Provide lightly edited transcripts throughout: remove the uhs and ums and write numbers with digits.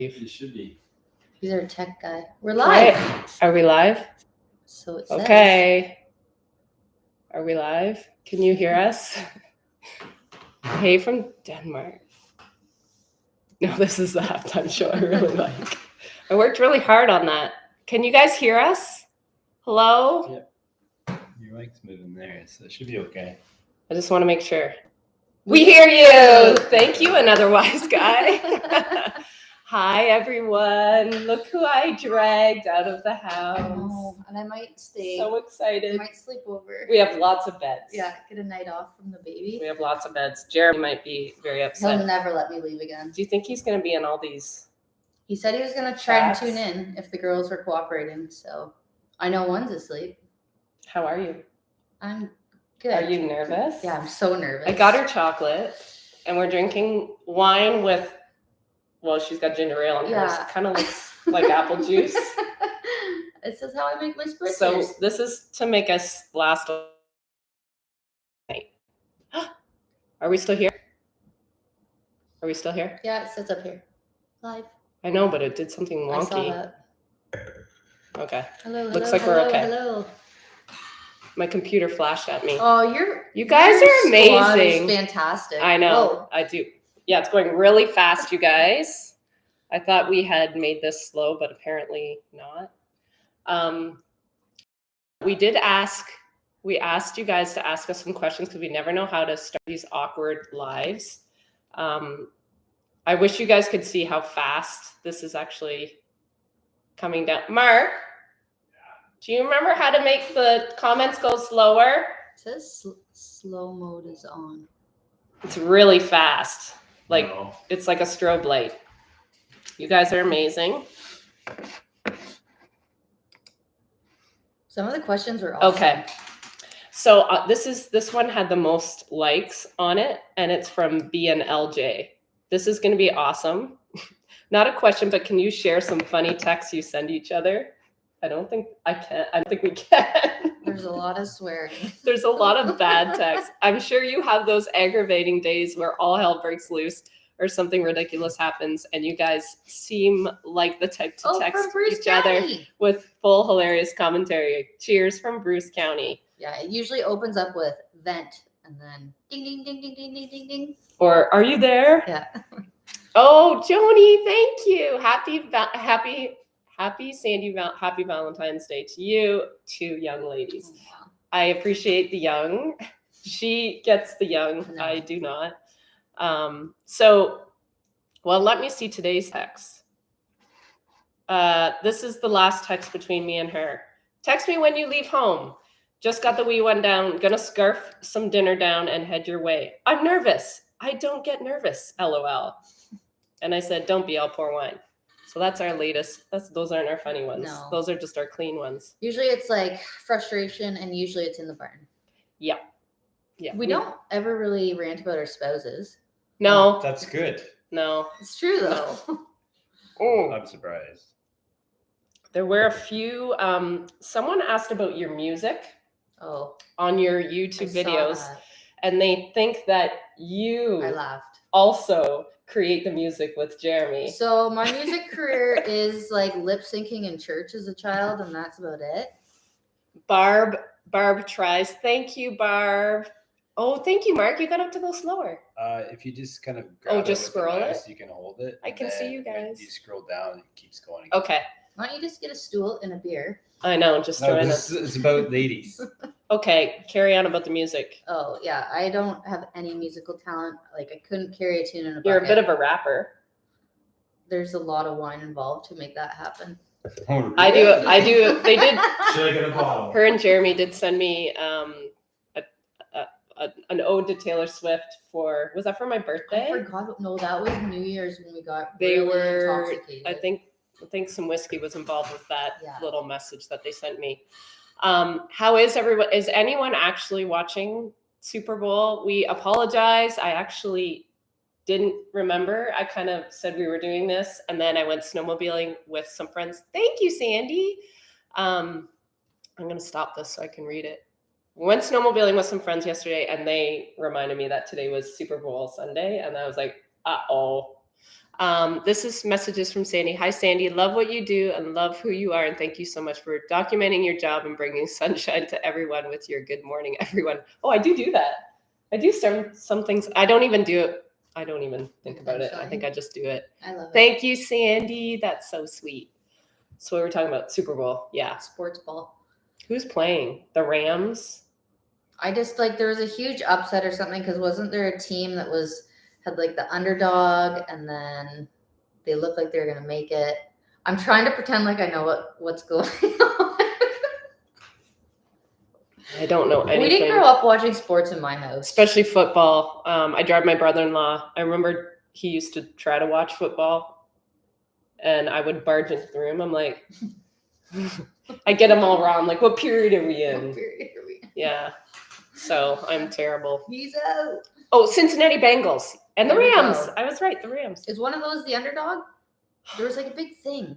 You should be. He's our tech guy. We're live. Are we live? So it says. Okay. Are we live? Can you hear us? Hey from Denmark. No, this is the halftime show I really like. I worked really hard on that. Can you guys hear us? Hello? Yep. Your mic's moving there, so it should be okay. I just want to make sure. We hear you. Thank you, another wise guy. Hi, everyone. Look who I dragged out of the house. I know, and I might stay. So excited. I might sleep over. We have lots of beds. Yeah, get a night off from the baby. We have lots of beds. Jeremy might be very upset. He'll never let me leave again. Do you think he's going to be in all these? He said he was going to try chats? and tune in if the girls were cooperating. So I know one's asleep. How are you? I'm good. Are you nervous? Yeah, I'm so nervous. I got her chocolate, and we're drinking wine with, well, she's got ginger ale in hers. Yeah. It kind of looks like apple juice. This is how I make my spritzers. So this is to make us last night. Are we still here? Are we still here? Yeah, it sits up here. Live. I know, but it did something I saw wonky. that. Okay. Hello, Looks like we're okay. Hello. My computer flashed at me. Oh, You guys are amazing. Fantastic. I know. Whoa. I do. Yeah, it's going really fast, you guys. I thought we had made this slow, but apparently not. We asked you guys to ask us some questions because we never know how to start these awkward lives. I wish you guys could see how fast this is actually coming down. Mark, do you remember how to make the comments go slower? It says slow mode is on. It's really fast. Like, No. It's like a strobe light. You guys are amazing. Some of the questions were awesome. Okay. So this one had the most likes on it, and it's from BNLJ. This is going to be awesome. Not a question, but can you share some funny texts you send each other? I don't think we can. There's a lot of swearing. There's a lot of bad texts. I'm sure you have those aggravating days where all hell breaks loose or something ridiculous happens, and you guys seem like the type to text each other with full hilarious commentary. Cheers from Bruce County. Yeah, it usually opens up with vent and then ding, ding, ding, ding, ding, ding, ding, ding. Or are you there? Yeah. Oh, Joni, thank you. Happy Sandy, happy Valentine's Day to you, two young ladies. Wow. I appreciate the young. She gets the young. No. I do not. Well, let me see today's text. This is the last text between me and her. Text me when you leave home. Just got the wee one down. Gonna scarf some dinner down and head your way. I'm nervous. I don't get nervous. LOL. And I said, don't be, I'll pour wine. So that's our latest. Those aren't our funny ones. No. Those are just our clean ones. Usually it's like frustration, and usually it's in the barn. Yeah. Yeah. We don't ever really rant about our spouses. No. That's good. No. It's true though. Oh. I'm surprised. There were a few. Someone asked about your music Oh. on your I YouTube saw videos, that. and they think that I you laughed. also create the music with Jeremy. So my music career is like lip syncing in church as a child, and that's about it. Barb tries. Thank you, Barb. Oh, thank you, Mark. You got to go slower. If you just kind of grab just it with scroll the it? mouse, you can hold it. I can see and you when guys. you scroll down, it keeps going. Okay. Why don't you just get a stool and a beer? I know. Just No, trying this to. is about ladies. Okay. Carry on about the music. Oh yeah, I don't have any musical talent. Like I couldn't carry a tune in a bucket. You're a bit of a rapper. There's a lot of wine involved to make that happen. Oh, I do. They did. Should I get a bottle? Her and Jeremy did send me an ode to Taylor Swift was that for my birthday? I forgot. No, that was New Year's when we got They really were. intoxicated. I think some whiskey was involved with that Yeah. little message that they sent me. How is everyone? Is anyone actually watching Super Bowl? We apologize. I actually didn't remember. I kind of said we were doing this, and then I went snowmobiling with some friends. Thank you, Sandy. I'm going to stop this so I can read it. We went snowmobiling with some friends yesterday, and they reminded me that today was Super Bowl Sunday, and I was like, uh-oh. This is messages from Sandy. Hi, Sandy. Love what you do and love who you are. And thank you so much for documenting your job and bringing sunshine to everyone with your good morning, everyone. Oh, I do that. I do some things. I don't even do it. I don't even think about it. I think I just do it. I love it. Thank you, Sandy. That's so sweet. So we were talking about Super Bowl. Yeah. Sports ball. Who's playing? The Rams? I just like there was a huge upset or something because wasn't there a team that had like the underdog and then they looked like they were gonna make it. I'm trying to pretend like I know what's going on. I don't know anything. We didn't grow up watching sports in my house. Especially football. I drive my brother-in-law. I remember he used to try to watch football and I would barge into the room. I'm like, I get them all wrong. Like, what period are we in? What period are we in? Yeah. So I'm terrible. He's out. Oh, Cincinnati Bengals and the There we Rams. go. I was right. The Rams. Is one of those the underdog? There was like a big thing.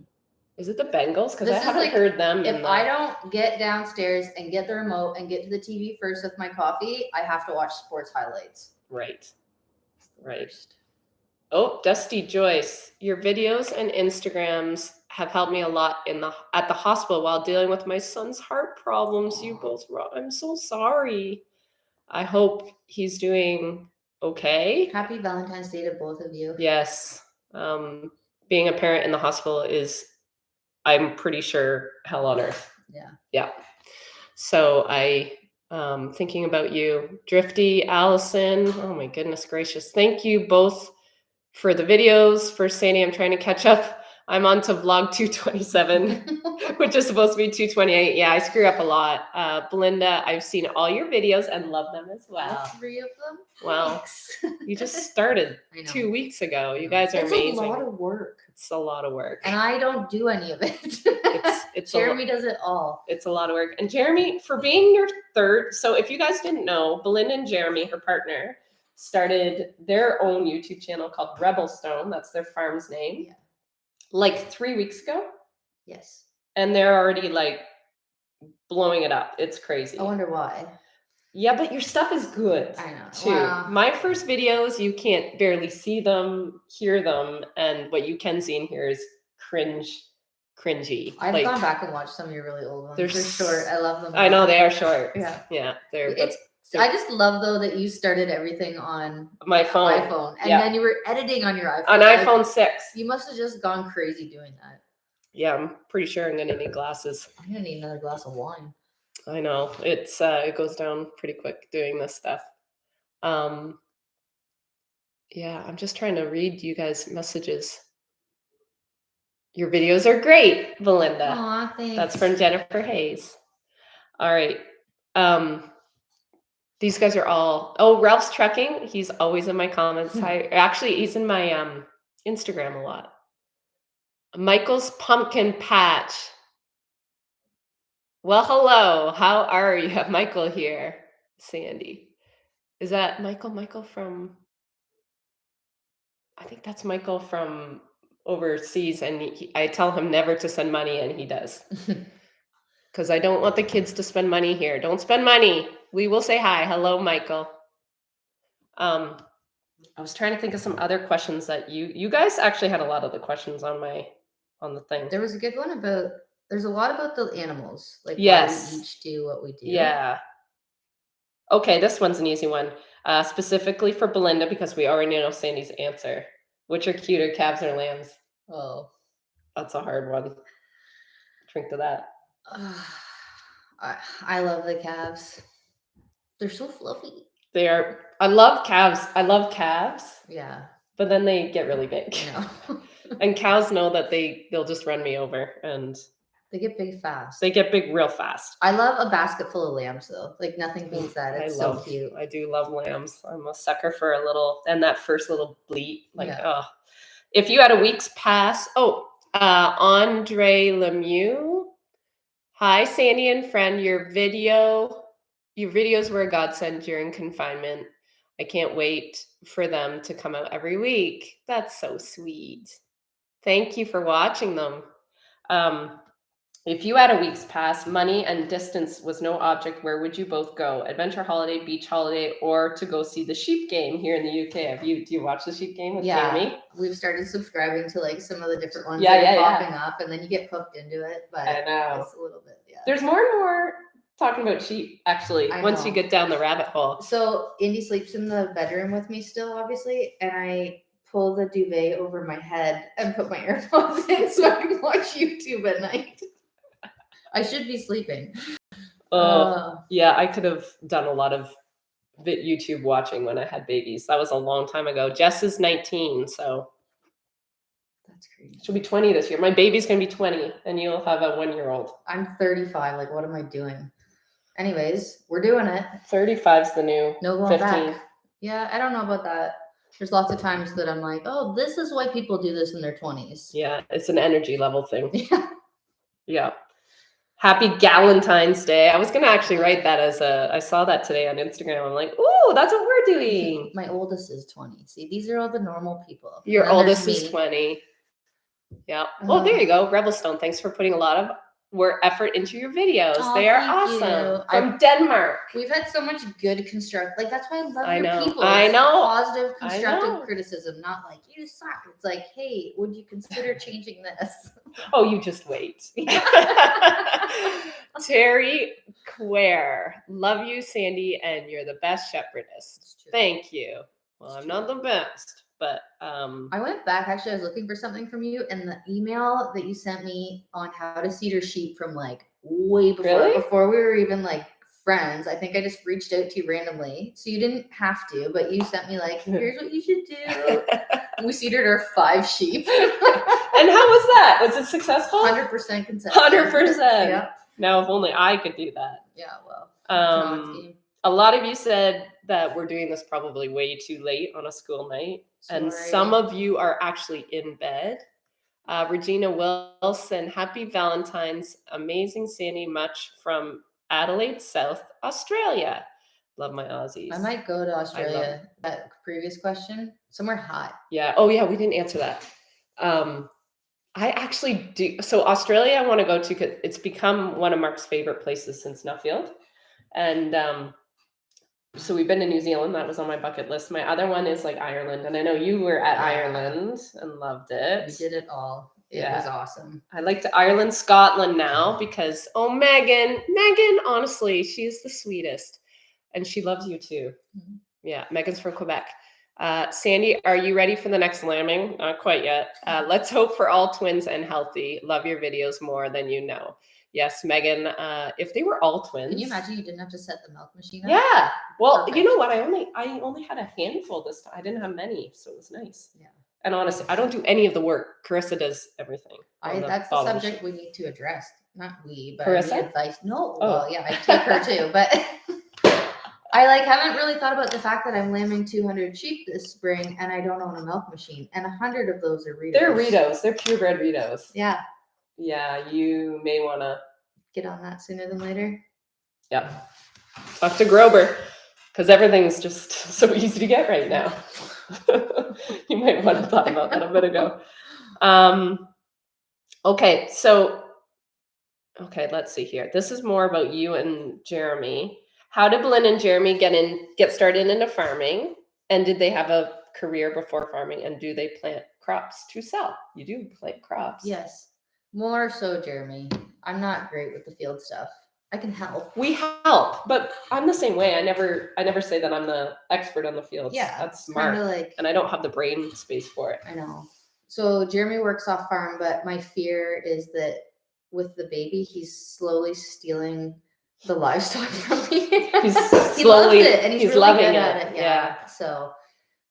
Is it the Bengals? Because I This is haven't like, heard them. If I don't get downstairs and get the remote and get to the TV first with my coffee, I have to watch sports highlights. Right. Right. Oh, Dusty Joyce, your videos and Instagrams have helped me a lot at the hospital while dealing with my son's heart problems. You both were. I'm so sorry. I hope he's doing okay. Happy Valentine's Day to both of you. Yes. Being a parent in the hospital is, I'm pretty sure, hell on earth. Yeah. Yeah. So thinking about you, Drifty, Allison. Oh my goodness gracious. Thank you both for the videos. For Sandy, I'm trying to catch up. I'm on to vlog 227, which is supposed to be 228. Yeah, I screw up a lot. Belinda, I've seen all your videos and love them as well. All 3 of them? Well, Thanks. you just started I know. 2 weeks ago. You guys are It's amazing. a lot of work. It's a lot of work. And I don't do any of it. It's Jeremy does it all. It's a lot of work. And Jeremy, for being your third, so if you guys didn't know, Belinda and Jeremy, her partner, started their own YouTube channel called Rebelstone. That's their farm's name. Yeah. Like 3 weeks ago. Yes. And they're already like blowing it up. It's crazy. I wonder why. Yeah, but your stuff is good. I know. Too. Wow. My first videos, you can't barely see them, hear them, and what you can see and hear is cringy. I've like, gone back and watched some of your really old ones. They're They're short. I love them. I know they are short. Yeah. Yeah, they're. I just love though that you started everything on my phone. iPhone, and Yeah. then you were editing on your iPhone. On Like, iPhone 6. You must have just gone crazy doing that. Yeah, I'm pretty sure I'm gonna need glasses. I'm gonna need another glass of wine. I know it goes down pretty quick doing this stuff. Yeah, I'm just trying to read you guys' messages. Your videos are great, Belinda. Aw, thanks. That's from Jennifer Hayes. All right. These guys are all. Oh, Ralph's Trucking. He's always in my comments. Actually, he's in my Instagram a lot. Michael's Pumpkin Patch. Well, hello. How are you? Have Michael here. Sandy. Is that Michael? Michael from. I think that's Michael from overseas, and I tell him never to send money, and he does. Because I don't want the kids to spend money here. Don't spend money. We will say hi. Hello, Michael. I was trying to think of some other questions that you guys actually had a lot of the questions on the thing. There was a good one about. There's a lot about the animals, like yes, why we each do what we do. Yeah. Okay, this one's an easy one. Specifically for Belinda, because we already know Sandy's answer. Which are cuter, calves or lambs? Oh, that's a hard one. Drink to that. I love the calves. They're so fluffy. They are. I love calves. Yeah. But then they get really big. No. And cows know that they'll just run me over, and they get big fast. They get big real fast. I love a basket full of lambs though. Like nothing beats that. It's so cute. I do love lambs. I'm a sucker for a little, and that first little bleat. Like, oh. If you had a week's pass. Oh, Andre Lemieux. Hi, Sandy and friend. Your videos were a godsend during confinement. I can't wait for them to come out every week. That's so sweet. Thank you for watching them. If you had a week's pass, money and distance was no object, where would you both go? Adventure holiday, beach holiday, or to go see the sheep game here in the UK? Do you watch the sheep game with Jamie? We've started subscribing to like some of the different ones Yeah, that are yeah, popping up, and then you get hooked into it. But I know. it's a little bit, There's more and more talking about sheep, actually, I once you know. get down the rabbit hole. So Indy sleeps in the bedroom with me still, obviously, and I pull the duvet over my head and put my AirPods in so I can watch YouTube at night. I should be sleeping. Yeah, I could have done a lot of YouTube watching when I had babies. That was a long time ago. Jess is 19, so that's crazy. She'll be 20 this year. My baby's gonna be 20, and you'll have a 1-year-old. I'm 35. Like, what am I doing? Anyways, we're doing it. 35's the new no going 15. back. Yeah, I don't know about that. There's lots of times that I'm like, oh, this is why people do this in their 20s. Yeah, it's an energy level thing. Yeah. Yeah. Happy Galentine's Day. I was gonna actually write that as I saw that today on Instagram. I'm like, ooh, that's what we're doing. My oldest is 20. See, these are all the normal people. Your oldest is 20. Yeah. Oh, there you go. Rebelstone. Thanks for putting a lot of effort into your videos. Oh, they are thank awesome. you. From Denmark. We've had so much good construct. Like, that's why I love your people. I It's know. Positive, constructive criticism, not like, you suck. It's like, hey, would you consider changing this? Oh, you just wait. Terry Quare. Love you, Sandy, and you're the best shepherdess. Thank you. Well, I'm not the best, but I went back, actually, I was looking for something from you, and the email that you sent me on how to seed or sheep from like way before we were even like friends. I think I just reached out to you randomly. So you didn't have to, but you sent me like, here's what you should do. We seeded our 5 sheep. And how was that? Was it successful? 100% consensus. 100%. Yeah. Now, if only I could do that. Yeah, well. A lot of you said that we're doing this probably way too late on a school night. Sorry. And some of you are actually in bed. Regina Wilson, happy Valentine's. Amazing, Sandy, much from Adelaide, South Australia. Love my Aussies. I might go to Australia. That previous question, somewhere hot. Yeah. Oh, yeah. We didn't answer that. I actually do. So Australia, I want to go to because it's become one of Mark's favorite places since Nuffield. And so we've been to New Zealand. That was on my bucket list. My other one is like Ireland. And I know you were at Ireland and loved it. We did it all. It was awesome. I like to Ireland, Scotland now because, Megan, honestly, she's the sweetest. And she loves you too. Mm-hmm. Yeah, Megan's from Quebec. Sandy, are you ready for the next lambing? Not quite yet. Let's hope for all twins and healthy. Love your videos more than you know. Yes, Megan, if they were all twins. Can you imagine you didn't have to set the milk machine up? Yeah. Well, Perfect. You know what? I only had a handful this time. I didn't have many, so it was nice. Yeah. And honestly, I don't do any of the work. Carissa does everything. That's the subject we need to address. Not we, but Carissa? Advice. No. Oh. Well, yeah, I take her too, but I haven't really thought about the fact that I'm lambing 200 sheep this spring and I don't own a milk machine, and 100 of those are Ritos. They're Ritos. They're purebred Ritos. Yeah. Yeah, you may want to get on that sooner than later. Yep. Talk to Grover because everything's just so easy to get right now. You might want to thought about that a bit ago. Okay, let's see here. This is more about you and Jeremy. How did Belinda and Jeremy get started into farming? And did they have a career before farming? And do they plant crops to sell? You do plant crops. Yes. More so, Jeremy. I'm not great with the field stuff. I can help. We help, but I'm the same way. I never say that I'm the expert on the field. Yeah, that's smart. And I don't have the brain space for it. I know. So Jeremy works off farm, but my fear is that with the baby, he's slowly stealing the livestock from me. He's he loves it, and he's really loving good it. at it. Yeah. So,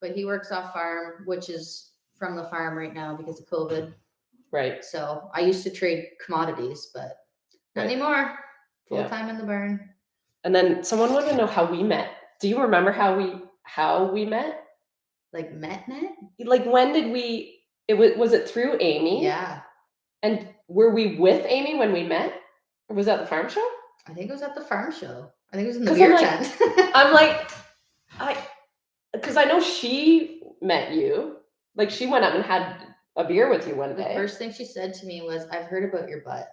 but he works off farm, which is from the farm right now because of COVID. Right. So I used to trade commodities, but not anymore. Full time in the barn. And then someone wanted to know how we met. Do you remember how we met? Like met? Like when did we? Was it through Amy? Yeah. And were we with Amy when we met? Or was that the farm show? I think it was at the farm show. I think it was in the beer tent. Because I know she met you. Like she went up and had a beer with you one day. The first thing she said to me was, "I've heard about your butt."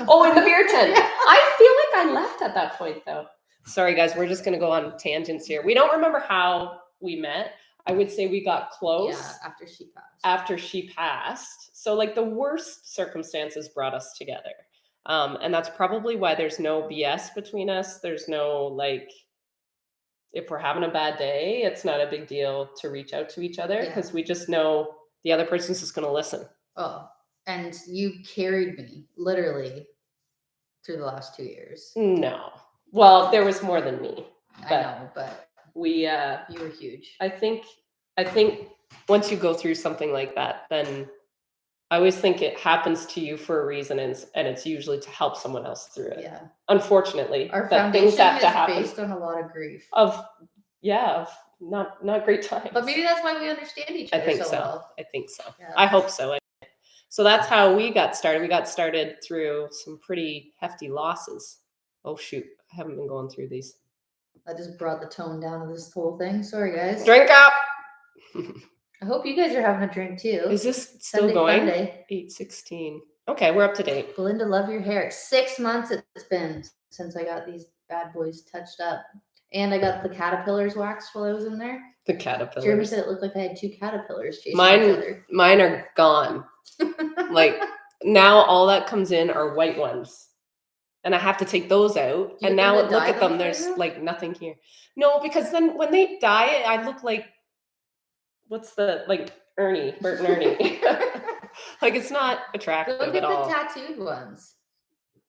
Oh, in the beer tent. Yeah. I feel like I left at that point, though. Sorry, guys. We're just going to go on tangents here. We don't remember how we met. I would say we got close. Yeah, after she passed. After she passed. So, like, the worst circumstances brought us together. And that's probably why there's no BS between us. There's no, like, if we're having a bad day, it's not a big deal to reach out to each other because we just know the other person's just going to listen. Oh, and you carried me literally through the last 2 years. No. Well, there was more than me. I know, but we you were huge. I think once you go through something like that, then I always think it happens to you for a reason, and it's usually to help someone else through it. Yeah. Unfortunately, Our that things foundation have to is happen based on a lot of grief. of not great times. But maybe that's why we understand each other. I think so. Well. I think so. Yeah. I hope so. So that's how we got started. We got started through some pretty hefty losses. Oh shoot, I haven't been going through these. I just brought the tone down of this whole thing. Sorry, guys. Drink up. I hope you guys are having a drink too. Is this still Sunday going? Funday. 8:16. Okay, we're up to date. Belinda, love your hair. 6 months it's been since I got these bad boys touched up. And I got the caterpillars waxed while I was in there. The caterpillars. Jeremy said it looked like I had 2 caterpillars chasing each other. Mine are gone. Like now all that comes in are white ones. And I have to take those out. Do you And now think they look dye at them. them for There's you? like nothing here. No, because then when they dye it, I look like what's the like Ernie, Bert and Ernie. Like it's not attractive Go at get the all. tattooed ones.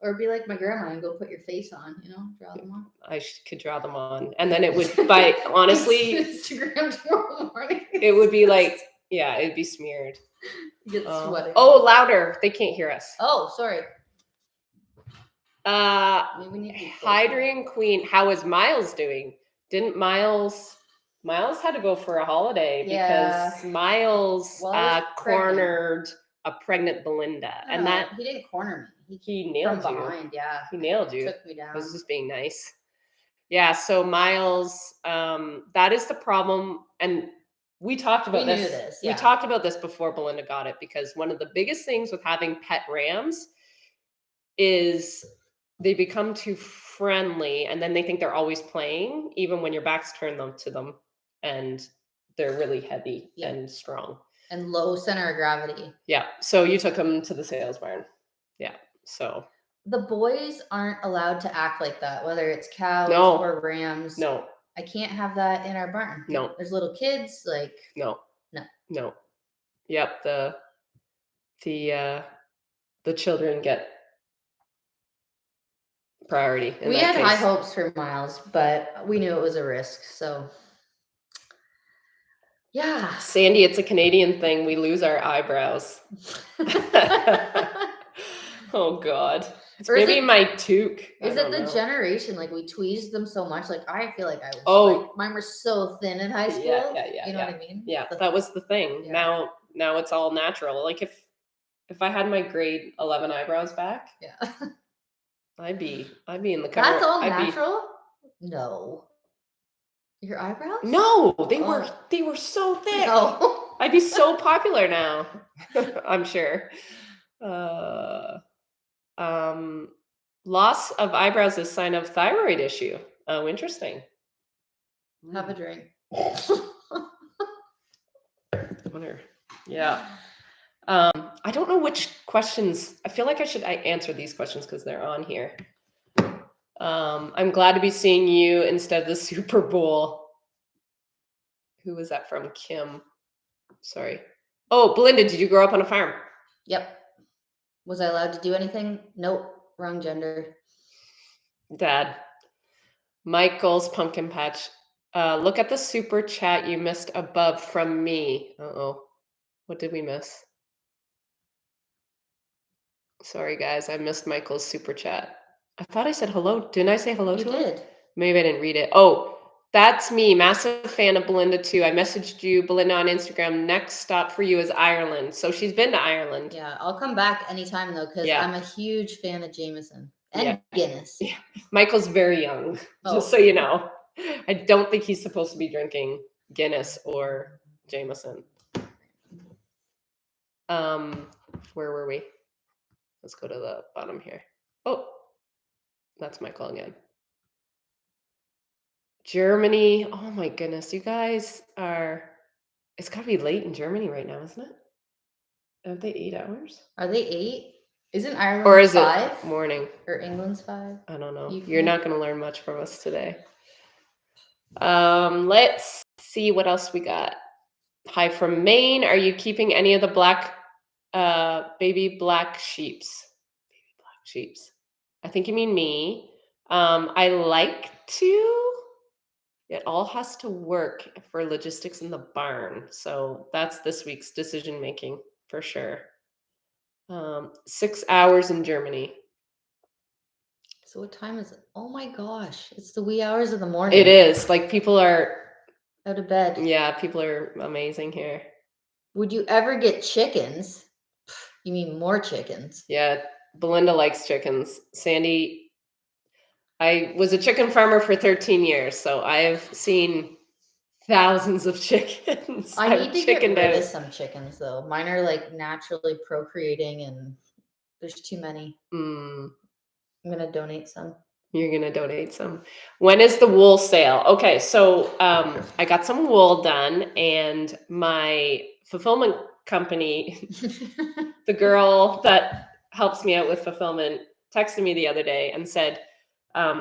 Or be like my grandma and go put your face on, draw them on. I could draw them on. And then it would by honestly Instagram tomorrow morning. it would be like, yeah, it'd be smeared. Get sweaty. Oh, louder. They can't hear us. Oh, sorry. Maybe we need to be closer. Hydrang Queen, how is Miles doing? Didn't Miles had to go for a holiday because Miles Well, I was cornered a pregnant Belinda. And No, that he didn't corner me. he nailed From you. behind, yeah. He nailed you. Took me I down. was just being nice. Yeah, so Miles, that is the problem. And we talked about We this. knew this, We yeah. talked about this before Belinda got it because one of the biggest things with having pet rams is they become too friendly and then they think they're always playing, even when your back's turned to them, and they're really heavy Yeah. and strong. And low center of gravity. Yeah. So you took them to the sales barn. Yeah. So The boys aren't allowed to act like that, whether it's cows No. or rams. no. I can't have that in our barn. No. There's little kids, like No. No. No. Yep. The children get priority. In we that had high case. hopes for Miles, but we knew it was a risk. So yeah. Sandy, it's a Canadian thing. We lose our eyebrows. Oh God. It's Or is maybe it- my toque. I Is it don't the know. generation? Like we tweezed them so much. Like I feel like I was like mine were so thin in high school. Yeah, You know what I mean? Yeah, that was the thing. Yeah. Now it's all natural. Like if I had my grade 11 eyebrows back, Yeah. I'd be in the cover. That's all I'd be- natural? No. Your eyebrows? No, they Oh. were so thick. No. I'd be so popular now. I'm sure. Loss of eyebrows is sign of thyroid issue. Oh, interesting. Have a drink. Wonder. Yeah. I don't know which questions. I feel like I answer these questions because they're on here. I'm glad to be seeing you instead of the Super Bowl. Who was that from? Kim. Sorry. Oh, Belinda, did you grow up on a farm? Yep. Was I allowed to do anything? Nope. Wrong gender. Dad. Michael's pumpkin patch. Look at the super chat you missed above from me. Uh-oh. What did we miss? Sorry, guys. I missed Michael's super chat. I thought I said hello. Didn't I say hello You to him? did. Maybe I didn't read it. Oh, that's me. Massive fan of Belinda too. I messaged you, Belinda, on Instagram. Next stop for you is Ireland. So she's been to Ireland. Yeah, I'll come back anytime though, because Yeah. I'm a huge fan of Jameson and Yeah. Guinness. Yeah. Michael's very young, Oh. just so you know. I don't think he's supposed to be drinking Guinness or Jameson. Where were we? Let's go to the bottom here. Oh, that's Michael again. Germany. Oh my goodness. You guys are, it's got to be late in Germany right now, isn't it? Aren't they 8 hours? Are they 8? Isn't Ireland Or is 5? it morning? Or England's 5? I don't know. UK? You're not going to learn much from us today. Let's see what else we got. Hi from Maine. Are you keeping any of the baby black sheeps? Baby black sheeps. I think you mean me. I like to. It all has to work for logistics in the barn. So that's this week's decision making for sure. 6 hours in Germany. So what time is it? Oh my gosh. It's the wee hours of the morning. It is. Like people are Out of bed. Yeah, people are amazing here. Would you ever get chickens? You mean more chickens? Yeah, Belinda likes chickens. Sandy, I was a chicken farmer for 13 years, so I've seen thousands of chickens. I need to get rid out. of some chickens though. Mine are like naturally procreating and there's too many. I'm gonna donate some. You're gonna donate some. When is the wool sale? Okay, so I got some wool done, and my fulfillment company, the girl that helps me out with fulfillment, texted me the other day and said,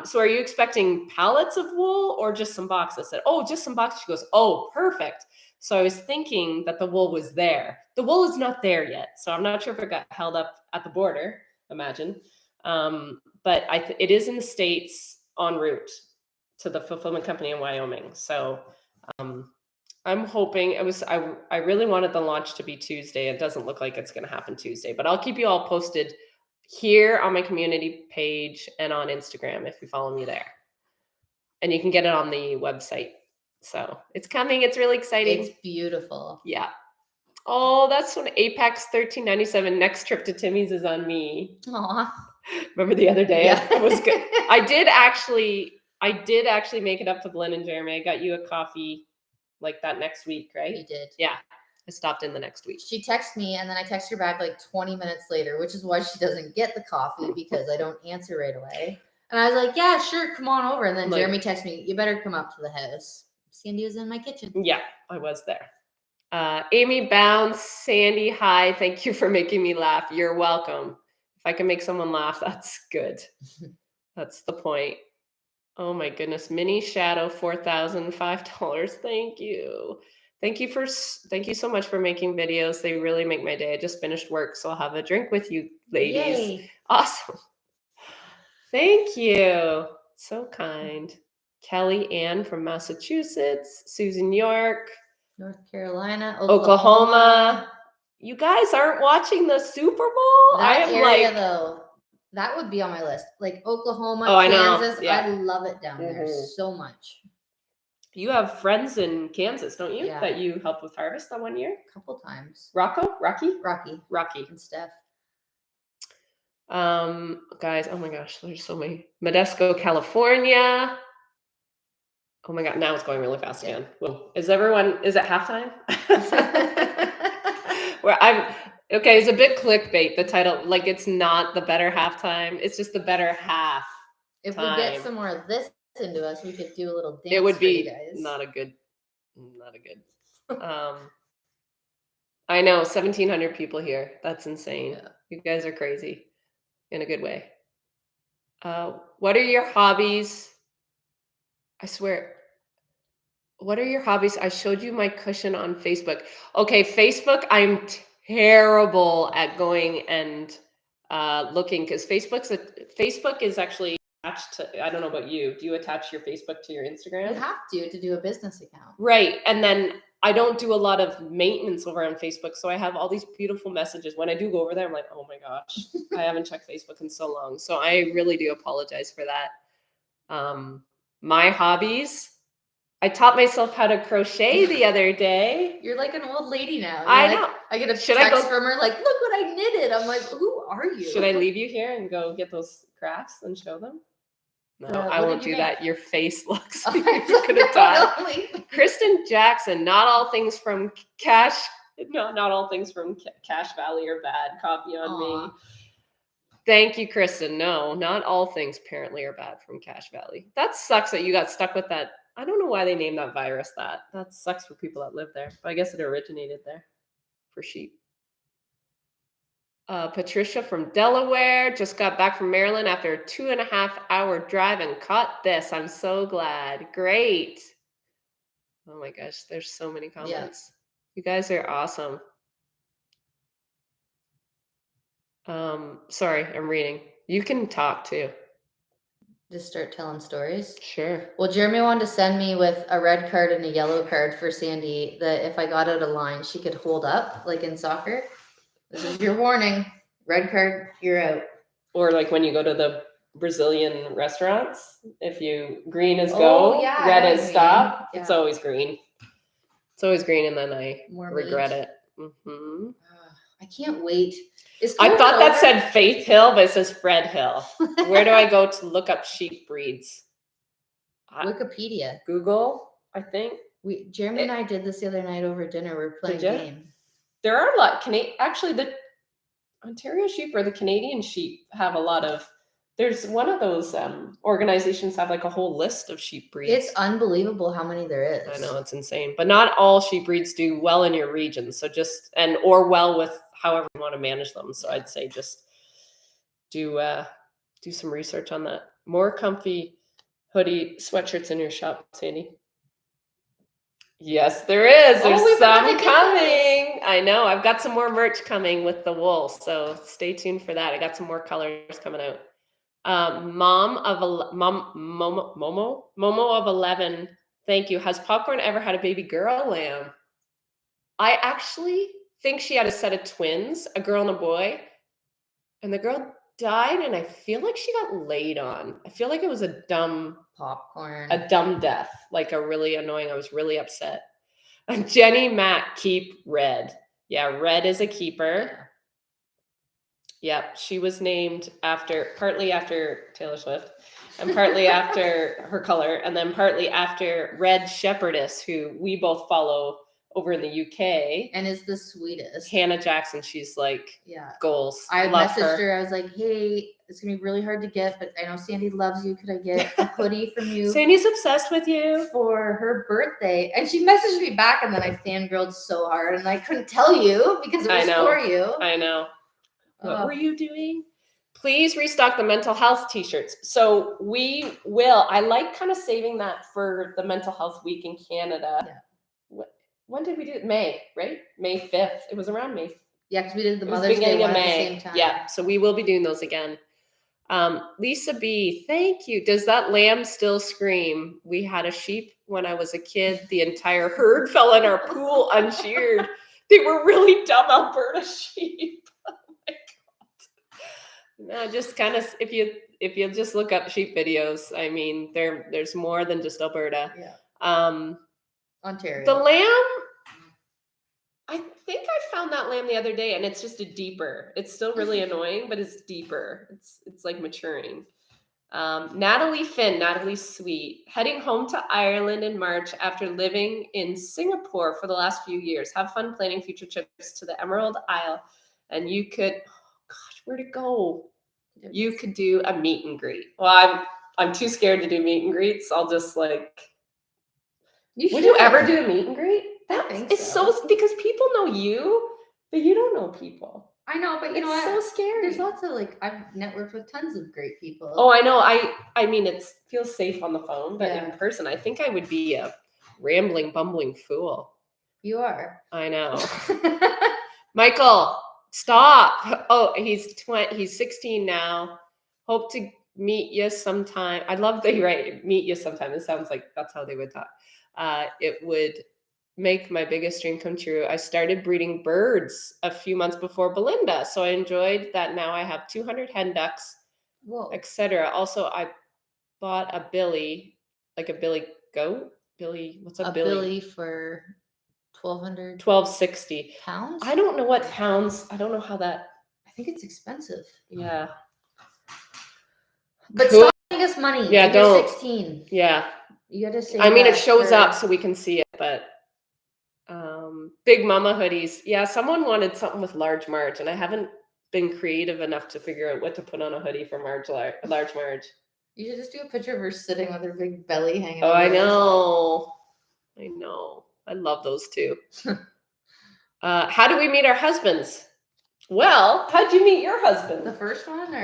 so are you expecting pallets of wool or just some boxes? I said, oh, just some boxes. She goes, oh, perfect. So I was thinking that the wool was there. The wool is not there yet. So I'm not sure if it got held up at the border, imagine. But it is in the States en route to the fulfillment company in Wyoming. So I'm hoping I really wanted the launch to be Tuesday. It doesn't look like it's going to happen Tuesday, but I'll keep you all posted here on my community page and on Instagram if you follow me there. And you can get it on the website. So it's coming. It's really exciting. It's beautiful. Yeah. Oh, that's when Apex 1397. Next trip to Timmy's is on me. Aw. Remember the other day? Yeah. It was good. I did actually make it up to Belinda and Jeremy. I got you a coffee like that next week, right? You did. Yeah. I stopped in the next week. She texted me and then I text her back like 20 minutes later, which is why she doesn't get the coffee because I don't answer right away. And I was like, yeah, sure, come on over. And then Jeremy texted me, you better come up to the house. Sandy was in my kitchen. Yeah, I was there. Amy Bounce, Sandy, hi. Thank you for making me laugh. You're welcome. If I can make someone laugh, that's good. That's the point. Oh my goodness. Mini Shadow, $4,005. Thank you. Thank you so much for making videos. They really make my day. I just finished work, so I'll have a drink with you ladies. Yay. Awesome. Thank you. So kind. Kelly Ann from Massachusetts. Susan York. North Carolina. Oklahoma. You guys aren't watching the Super Bowl? That area, though, that would be on my list. Like Oklahoma, Kansas. Yeah. I love it down there so much. You have friends in Kansas, don't you? Yeah. That you helped with harvest that one year? A couple times. Rocky? Rocky. And Steph. Guys, oh my gosh, there's so many. Modesto, California. Oh my God, now it's going really fast again. Well, is it halftime? Okay, it's a bit clickbait, the title. Like, it's not the better halftime. It's just the better half. If we get some more of this into us, we could do a little dance. It would be for you guys. not a good. I know 1,700 people here. That's insane. Yeah. You guys are crazy in a good way. What are your hobbies? I swear. What are your hobbies? I showed you my cushion on Facebook. Okay, Facebook, I'm terrible at going and looking because Facebook is actually attached to, I don't know about you. Do you attach your Facebook to your Instagram? You have to do a business account. Right. And then I don't do a lot of maintenance over on Facebook. So I have all these beautiful messages. When I do go over there, I'm like, oh my gosh, I haven't checked Facebook in so long. So I really do apologize for that. My hobbies, I taught myself how to crochet the other day. You're like an old lady now. I know. I get a text from her like, look what I knitted. I'm like, who are you? Should I leave you here and go get those crafts and show them? No, I won't do that. Your face looks like you're gonna die. Kristen Jackson, not all things from Cache Valley are bad. Copy on me. Thank you, Kristen. No, not all things apparently are bad from Cache Valley. That sucks that you got stuck with that. I don't know why they named that virus that. That sucks for people that live there. But I guess it originated there for sheep. Patricia from Delaware just got back from Maryland after a 2.5-hour drive and caught this. I'm so glad. Great. Oh my gosh, there's so many comments. You guys are awesome. Sorry, I'm reading. You can talk too. Just start telling stories. Sure. Well, Jeremy wanted to send me with a red card and a yellow card for Sandy that if I got out of line, she could hold up, like in soccer. This is your warning. Red card, you're out. Or like when you go to the Brazilian restaurants, if you green is go, red is stop. Yeah. It's always green. It's always green, and then I More regret meat. it. Mm-hmm. I can't wait. I thought that said Faith Hill, but it says Fred Hill. Where do I go to look up sheep breeds? Wikipedia. Google, I think. Jeremy and I did this the other night over dinner. We were playing a game. There are a lot. Actually, the Ontario sheep or the Canadian sheep have a lot of. There's one of those organizations have like a whole list of sheep breeds. It's unbelievable how many there is. I know, it's insane. But not all sheep breeds do well in your region. So or well with however you want to manage them. So I'd say just do some research on that. More comfy hoodie sweatshirts in your shop, Sandy. Yes, there is. There's some coming. I know. I've got some more merch coming with the wool. So stay tuned for that. I got some more colors coming out. Momo of 11. Thank you. Has Popcorn ever had a baby girl lamb? I actually think she had a set of twins, a girl and a boy, and the girl died, and I feel like she got laid on. I feel like it was a dumb death, like a really annoying. I was really upset. Jenny Mack, keep Red. Yeah, Red is a keeper. Yep, she was named partly after Taylor Swift, and partly after her color, and then partly after Red Shepherdess, who we both follow over in the UK. And is the sweetest. Hannah Jackson, she's like goals. I messaged her. I was like, hey, it's going to be really hard to get, but I know Sandy loves you. Could I get a hoodie from you? Sandy's obsessed with you. For her birthday. And she messaged me back, and then I fangirled so hard, and I couldn't tell you because it was for you. I know. What were you doing? Please restock the mental health t-shirts. So we will. I like kind of saving that for the mental health week in Canada. Yeah. When did we do it? May, right? May 5th. It was around May. Yeah, because we did the Mother's Day one at the same time. Yeah, so we will be doing those again. Lisa B, thank you. Does that lamb still scream? We had a sheep when I was a kid. The entire herd fell in our pool unsheared. They were really dumb Alberta sheep. Oh my God. No, just kind of if you just look up sheep videos, I mean, there's more than just Alberta. Yeah. Ontario. The lamb, I think I found that lamb the other day, and it's just a deeper. It's still really annoying, but it's deeper. It's like maturing. Natalie's sweet. Heading home to Ireland in March after living in Singapore for the last few years. Have fun planning future trips to the Emerald Isle, and you could. Oh gosh, where'd it go? You could do a meet and greet. Well, I'm too scared to do meet and greets. I'll just like. Would you ever do a meet and greet? It's so because people know you, but you don't know people. I know, but you know what? It's so scary. There's lots of I've networked with tons of great people. Oh, I know. I mean, it feels safe on the phone, but in person, I think I would be a rambling, bumbling fool. You are. I know. Michael, stop. Oh, he's 16 now. Hope to meet you sometime. I love that you write meet you sometime. It sounds like that's how they would talk. It would make my biggest dream come true. I started breeding birds a few months before Belinda, so I enjoyed that. Now I have 200 hen ducks, etc. Also, I bought a billy, like a billy goat. Billy, what's a billy? Billy for 1260 pounds. I don't know what pounds. I don't know how that. I think it's expensive. Yeah, but stop giving us money. Yeah, you're 16. Yeah. You gotta say. I mean, it shows up so we can see it, but Big Mama hoodies. Yeah, someone wanted something with large March, and I haven't been creative enough to figure out what to put on a hoodie for large Marge. You should just do a picture of her sitting with her big belly hanging Oh, over I her know. I know. I love those too. How do we meet our husbands? Well, how'd you meet your side. husband? The first one, or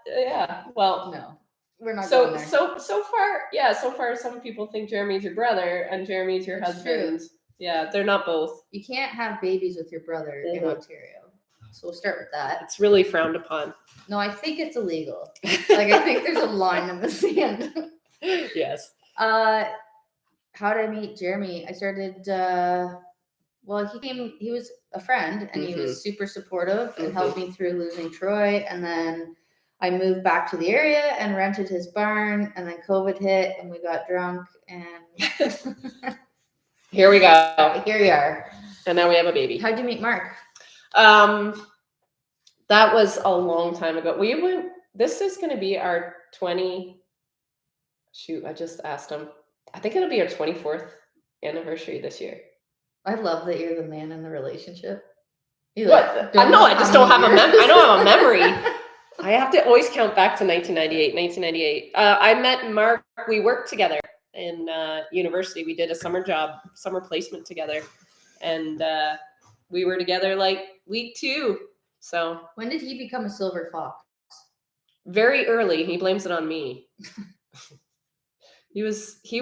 Yeah. Well, no? We're not so going there. so far some people think Jeremy's your brother and Jeremy's your That's true. husband. Yeah, they're not both. You can't have babies with your brother in Mhm. Ontario, so we'll start with that. It's really frowned upon. No, I think it's illegal. Like I think there's a line in the sand. Yes. How did I meet Jeremy? I started. Well, he was a friend, and he was super supportive and helped me through losing Troy. And then I moved back to the area and rented his barn. And then COVID hit, and we got drunk, and Here we go. here we are. And now we have a baby. How'd you meet Mark? That was a long time ago. We went. This is going to be our 20. Shoot, I just asked him. I think it'll be our 24th anniversary this year. I love that you're the man in the relationship. You What? don't No, know I how just don't many have a years. I don't have a memory. I have to always count back to 1998. I met Mark. We worked together in university. We did a summer placement together, and we were together like week 2. So When did he become a silver fox? very early. He blames it on me. He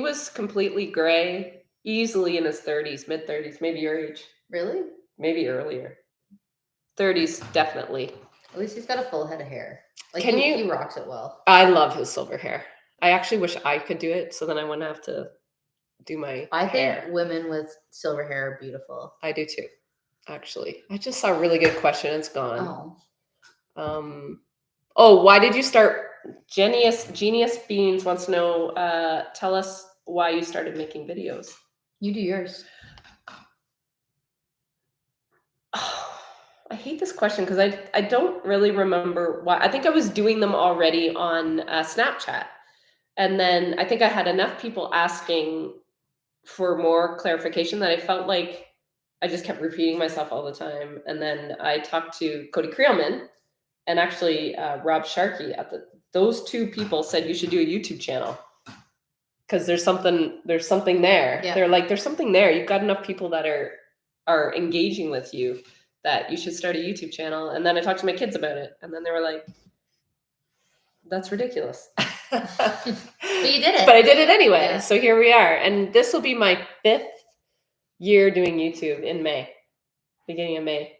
was completely gray, easily in his 30s, mid 30s, maybe your age, Really? maybe earlier. 30s, definitely. At least he's got a full head of hair. Like Can he you- rocks it well. I love his silver hair. I actually wish I could do it, so then I wouldn't have to do my I hair. think women with silver hair are beautiful. I do too, actually. I just saw a really good question. It's gone. Oh. Why did you start? Genius Beans wants to know, tell us why you started making videos. You do yours. I hate this question because I don't really remember why. I think I was doing them already on Snapchat. And then I think I had enough people asking for more clarification that I felt like I just kept repeating myself all the time. And then I talked to Cody Creelman and actually Rob Sharkey those two people said you should do a YouTube channel because there's something there. Yeah. They're like, there's something there. You've got enough people that are engaging with you that you should start a YouTube channel. And then I talked to my kids about it, and then they were like, that's ridiculous. But you did it. But I did it anyway. Yeah. So here we are. And this will be my 5th year doing YouTube in May, beginning of May.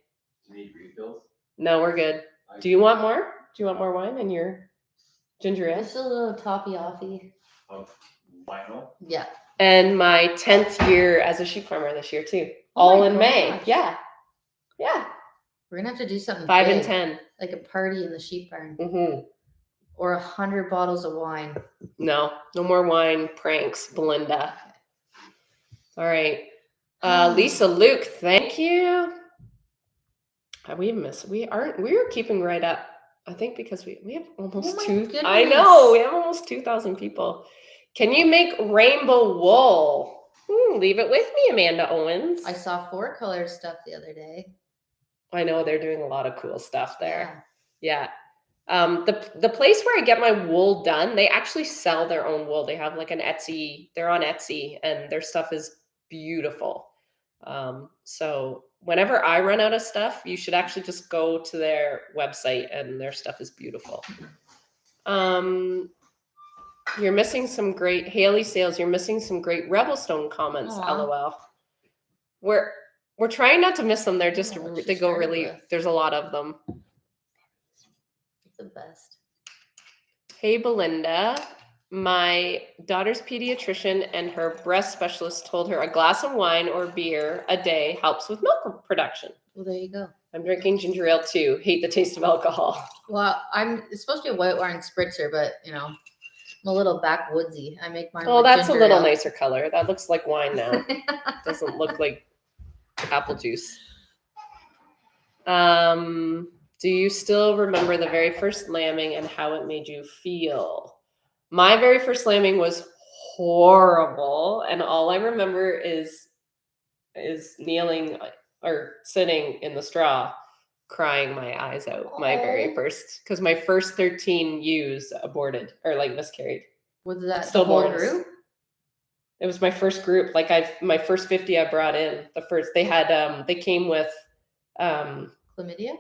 Do you need refills? No, we're good. Do you want more? Do you want more wine in your ginger ale? Just a little toppy offy. Of vinyl? Yeah. And my 10th year as a sheep farmer this year too. Oh All my in May. gosh. Yeah. We're gonna have to do something 5 big, and 10. like a party in the sheep barn, Mm-hmm. or 100 bottles of wine. No more wine pranks, Belinda. All right. Lisa Luke, thank you. We're keeping right up. I think because we have almost Oh my 2. goodness. I know, we have almost 2,000 people. Can you make rainbow wool? Leave it with me, Amanda Owens. I saw 4 color stuff the other day. I know they're doing a lot of cool stuff there. Yeah. Yeah. The place where I get my wool done, they actually sell their own wool. They have like an Etsy, they're on Etsy, and their stuff is beautiful. So whenever I run out of stuff, you should actually just go to their website, and their stuff is beautiful. You're missing some great Haley Sales. You're missing some great Rebelstone comments. Aw. LOL. We're trying not to miss them. They're just Oh, what they you go started really. with. There's a lot of them. It's the best. Hey Belinda, my daughter's pediatrician and her breast specialist told her a glass of wine or beer a day helps with milk production. Well, there you go. I'm drinking ginger ale too. Hate the taste of alcohol. Well, it's supposed to be a white wine spritzer, but I'm a little backwoodsy. I make mine. Oh, with that's a ginger little ale. nicer color. That looks like wine now. Doesn't look like apple juice. Do you still remember the very first lambing and how it made you feel? My very first lambing was horrible, and all I remember is kneeling or sitting in the straw, crying my eyes out. My very Aw. first, because my first 13 ewes aborted or like miscarried. Was that the whole Stillborns. group? It was my first group. Like my first 50 I brought in. The first they had they came with Chlamydia?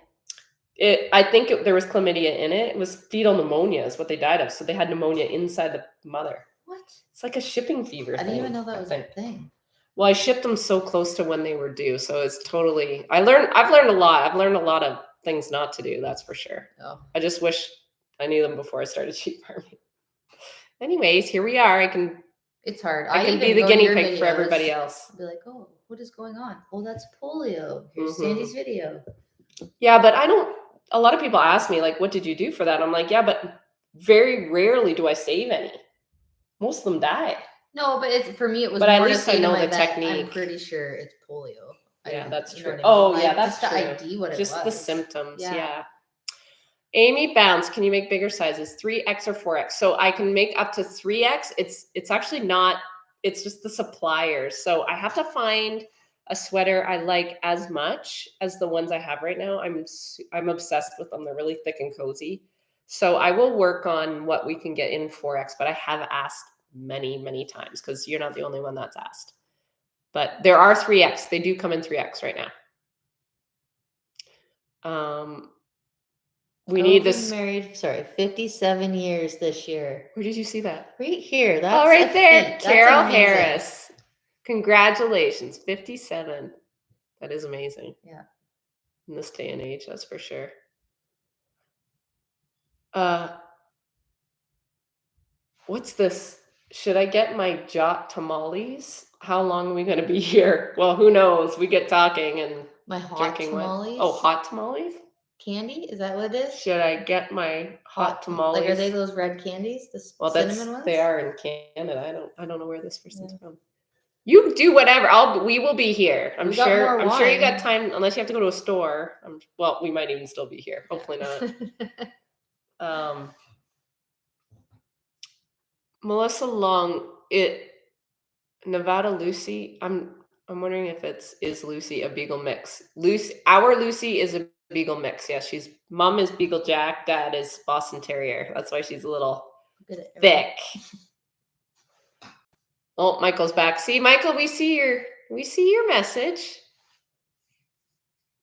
I think there was chlamydia in it. It was fetal pneumonia is what they died of. So they had pneumonia inside the mother. What? It's like a shipping fever I thing. didn't even know that I was think. a thing. Well, I shipped them so close to when they were due, so it's totally. I've learned a lot. I've learned a lot of things not to do. That's for sure. Oh. I just wish I knew them before I started sheep farming. Anyways, here we are. It's hard. I can even be the go to guinea your pig for everybody videos else. and be like, oh, what is going on? Oh, that's polio. Here's Mhm. Sandy's video. Yeah, but I don't. A lot of people ask me like, "What did you do for that?" I'm like, "Yeah, but very rarely do I save any. Most of them die." No, but it's for me. It was. But at more least to I say to know my the vet, technique. I'm pretty sure it's polio. Yeah, that's you know true. what I mean? Oh, Like, yeah, that's just true. to ID what it was. Just the symptoms. Yeah. Yeah. Amy Bounce, can you make bigger sizes? 3X or 4X? So I can make up to 3X. It's actually not. It's just the suppliers. So I have to find a sweater I like as much as the ones I have right now. I'm obsessed with them. They're really thick and cozy. So I will work on what we can get in 4X, but I have asked many, many times because you're not the only one that's asked. But there are 3X. They do come in 3X right now. We need this. Married. Sorry, 57 years this year. Where did you see that? Right here. That's Oh, right a there. feat. That's Carol amazing. Harris. Congratulations. 57. That is amazing. Yeah. In this day and age, that's for sure. What's this? Should I get my Jot tamales? How long are we going to be here? Well, who knows? We get talking and My hot drinking wine. tamales. Oh, hot tamales? Candy? Is that what it is? Should I get my hot tamales? Like, are they those red candies? The cinnamon ones? They are in Canada. I don't know where this person's from. You do whatever. We will be here. I'm sure you got time, unless you have to go to a store. Well, we might even still be here. Hopefully not. Melissa Long, Nevada Lucy. I'm wondering if is Lucy a Beagle mix. Our Lucy is a Beagle mix. Yeah, mom is Beagle Jack, dad is Boston Terrier. That's why she's a little thick. Oh, Michael's back. See, Michael, we see your message.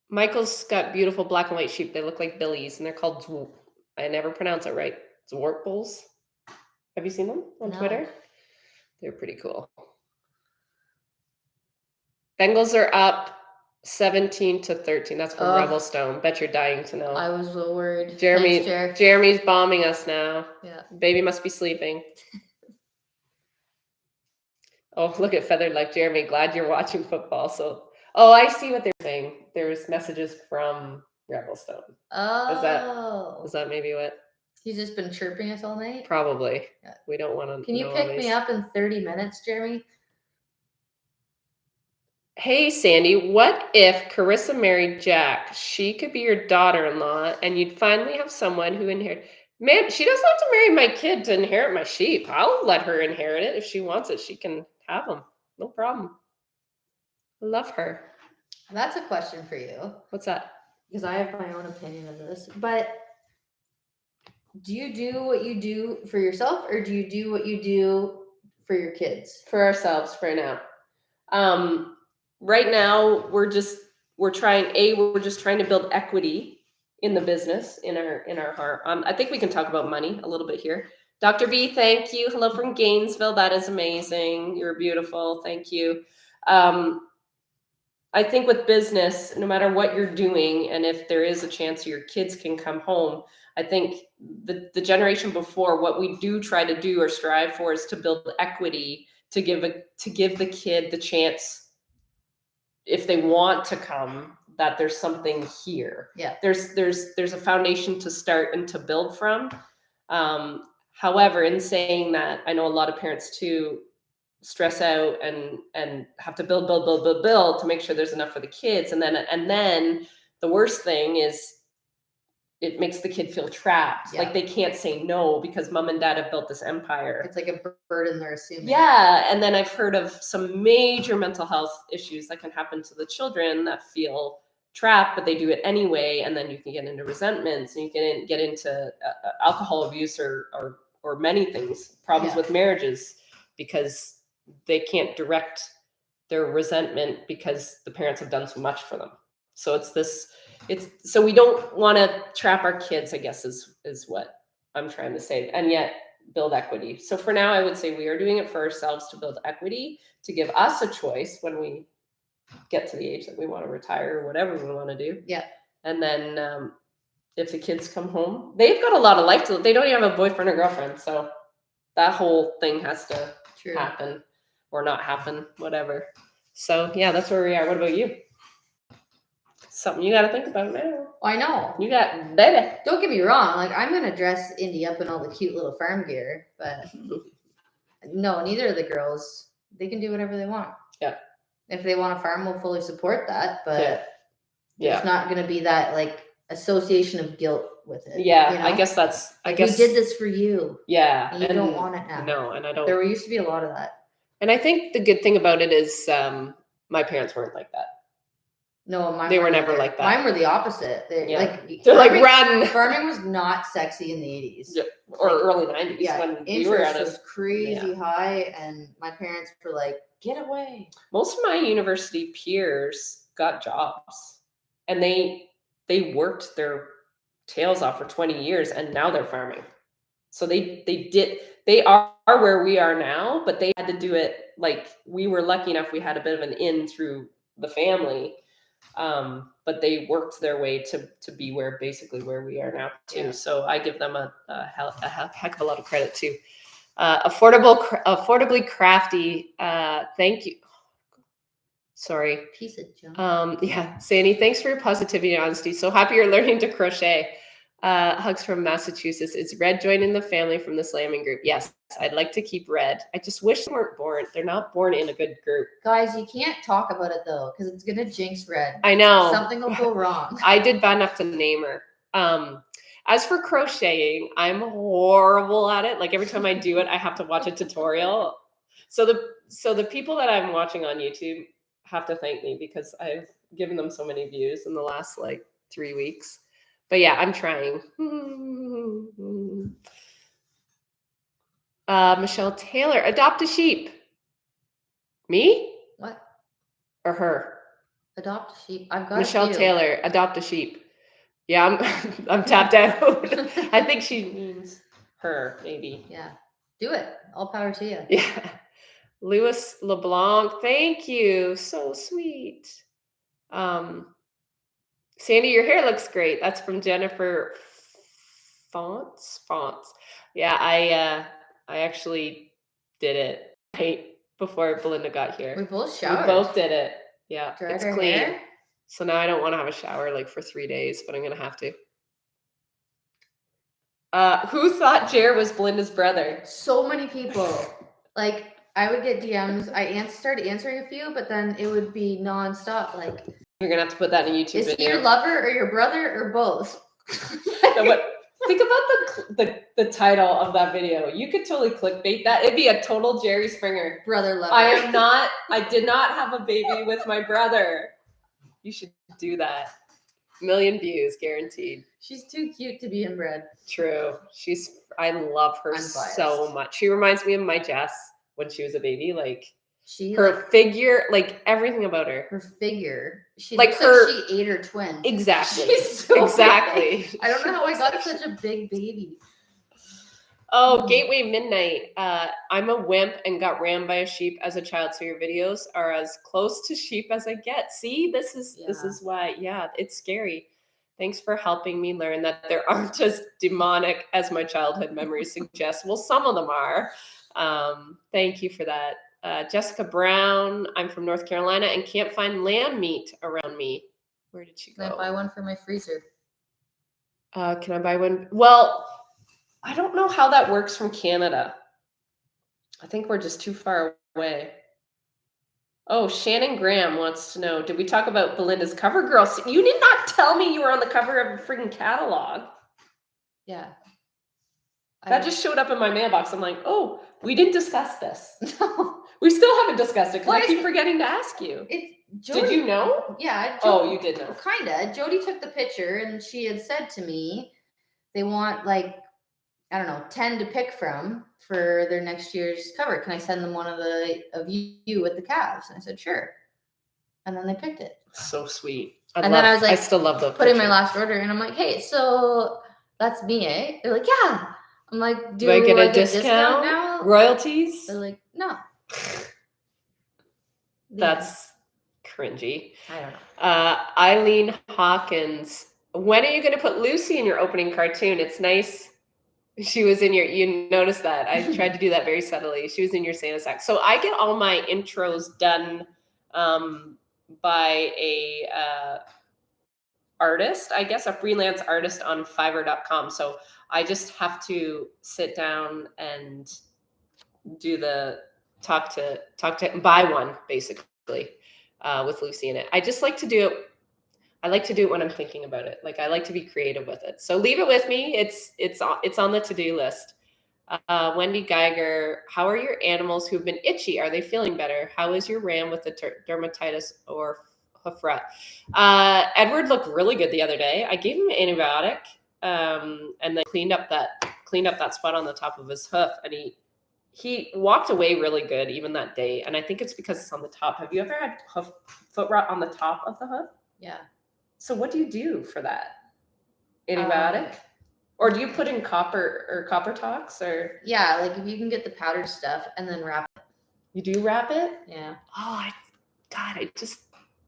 Michael's got beautiful black and white sheep. They look like Billies, and they're called I never pronounce it right. Zwartbulls. Have you seen them on Twitter? They're pretty cool. Bengals are up 17-13. That's from Revelstone. Bet you're dying to know. I was so worried. Jeremy's bombing us now. Yeah. Baby must be sleeping. Oh, look at Feathered Like Jeremy. Glad you're watching football. So, I see what they're saying. There's messages from Revelstone. Oh. Is that maybe what? He's just been chirping us all night? Probably. Yeah. We don't want to. Can you pick me up in 30 minutes, Jeremy? Hey, Sandy, what if Carissa married Jack? She could be your daughter-in-law, and you'd finally have someone who inherit. Man, she doesn't have to marry my kid to inherit my sheep. I'll let her inherit it. If she wants it, she can have them. No problem. I love her. That's a question for you. What's that? Because I have my own opinion of this. But do you do what you do for yourself, or do you do what you do for your kids? For ourselves right now. Right now, we're just trying to build equity in the business, in our heart. I think we can talk about money a little bit here. Dr. B, thank you. Hello from Gainesville. That is amazing. You're beautiful. Thank you. I think with business, no matter what you're doing, and if there is a chance your kids can come home, I think the generation before, what we do try to do or strive for is to build equity, to give the kid the chance, if they want to come, that there's something here. Yeah. There's a foundation to start and to build from. However, in saying that, I know a lot of parents too stress out and have to build to make sure there's enough for the kids. And then the worst thing is it makes the kid feel trapped. Yeah. Like they can't say no because mom and dad have built this empire. It's like a burden they're assuming. Yeah. And then I've heard of some major mental health issues that can happen to the children that feel trapped, but they do it anyway. And then you can get into resentments, and you can get into alcohol abuse or many things, problems with marriages, because they can't direct their resentment because the parents have done so much for them. So so we don't want to trap our kids, I guess, is what I'm trying to say, and yet build equity. So for now, I would say we are doing it for ourselves to build equity, to give us a choice when we get to the age that we want to retire or whatever we want to do. Yeah. And then if the kids come home, they've got a lot of life to live. They don't even have a boyfriend or girlfriend. So that whole thing has to happen or not happen, whatever. So yeah, that's where we are. What about you? Something you got to think about now. I know. You got baby. Don't get me wrong. Like, I'm going to dress Indy up in all the cute little farm gear, but no, neither of the girls, they can do whatever they want. Yeah. If they want a farm, we'll fully support that, but yeah. There's not going to be that like association of guilt with it. Yeah. You know? I guess we did this for you. Yeah. And you don't want it now. No, and I don't. There used to be a lot of that. And I think the good thing about it is my parents weren't like that. No, mine they were never like that. Mine were the opposite. They're like run. Farming was not sexy in the 80s. Yeah. Or early 90s. Yeah, when interest we were at was crazy high, and my parents were like, get away. Most of my university peers got jobs, and they worked their tails off for 20 years, and now they're farming. So they are where we are now, but they had to do it. Like, we were lucky enough, we had a bit of an in through the family. But they worked their way to be basically where we are now too. Yeah. So I give them a heck of a lot of credit too. Affordably crafty. Thank you. Sorry. Piece of junk. Yeah, Sandy, thanks for your positivity and honesty. So happy you're learning to crochet. Hugs from Massachusetts. Is Red joining the family from the slamming group? Yes, I'd like to keep Red. I just wish they weren't born. They're not born in a good group. Guys, you can't talk about it though, because it's gonna jinx Red. I know. Something will go wrong. I did bad enough to name her. As for crocheting, I'm horrible at it. Like, every time I do it, I have to watch a tutorial. So the people that I'm watching on YouTube have to thank me, because I've given them so many views in the last 3 weeks. But yeah, I'm trying. Michelle Taylor, adopt a sheep. Me? What? Or her? Adopt a sheep. I've got Michelle Taylor, adopt a sheep. Yeah, I'm tapped out. I think she means her, maybe. Yeah. Do it. All power to you. Yeah. Louis LeBlanc, thank you. So sweet. Sandy, your hair looks great. That's from Jennifer Fonts. Yeah, I actually did it right before Belinda got here. We both showered. We both did it. Yeah, Dried it's our clean. hair? So now I don't want to have a shower for 3 days, but I'm gonna have to. Who thought Jer was Belinda's brother? So many people. I would get DMs. I started answering a few, but then it would be nonstop. You're gonna have to put that in a YouTube video. Is he your lover or your brother or both? No, but think about the title of that video. You could totally clickbait that. It'd be a total Jerry Springer. Brother lover. I did not have a baby with my brother. You should do that. 1 million views guaranteed. She's too cute to be inbred. True. I love her so much. She reminds me of my Jess when she was a baby. Her figure, everything about her. Her figure. She looks she ate her twin. Exactly. She's so exactly. Big. I don't know how I got such a big baby. Oh, Gateway Midnight. I'm a wimp and got rammed by a sheep as a child, so your videos are as close to sheep as I get. See, this is why, it's scary. Thanks for helping me learn that there aren't as demonic as my childhood memories suggest. Well, some of them are. Thank you for that. Jessica Brown, I'm from North Carolina and can't find lamb meat around me. Where did she go? Can I buy one for my freezer? Can I buy one? Well, I don't know how that works from Canada. I think we're just too far away. Oh, Shannon Graham wants to know, did we talk about Belinda's cover girl? You did not tell me you were on the cover of a freaking catalog. Yeah. That just showed up in my mailbox. I'm like, oh, we didn't discuss this. No. We still haven't discussed it because Why I keep is it- forgetting to ask you. Jody, Did you know? Yeah. Oh, you did know. Kinda. Jody took the picture and she had said to me, they want like, I don't know, 10 to pick from for their next year's cover. Can I send them one of you with the calves? And I said, sure. And then they picked it. So sweet. Then I was like, I still love the put in my picture. last order and I'm like, hey, so that's me, eh? They're like, yeah. I'm like, Do I get a get discount? now? Royalties? They're like, no. That's cringy. I don't know. Eileen Hawkins. When are you going to put Lucy in your opening cartoon? It's nice. She was in you noticed that. I tried to do that very subtly. She was in your Santa sack. So I get all my intros done by a artist, I guess, a freelance artist on Fiverr.com. So I just have to sit down and do the talk to buy one basically with Lucy in it. I just like to do it. I like to do it when I'm thinking about it. Like I like to be creative with it. So leave it with me. It's on the to-do list. Wendy Geiger, how are your animals who've been itchy? Are they feeling better? How is your ram with the dermatitis or hoof rot? Edward looked really good the other day. I gave him an antibiotic and then cleaned up that spot on the top of his hoof, and he walked away really good even that day. And I think it's because it's on the top. Have you ever had foot rot on the top of the hoof? Yeah. So what do you do for that? Antibiotic? Or do you put in copper tox or? Yeah, like if you can get the powdered stuff and then wrap it. You do wrap it? Yeah. Oh, I just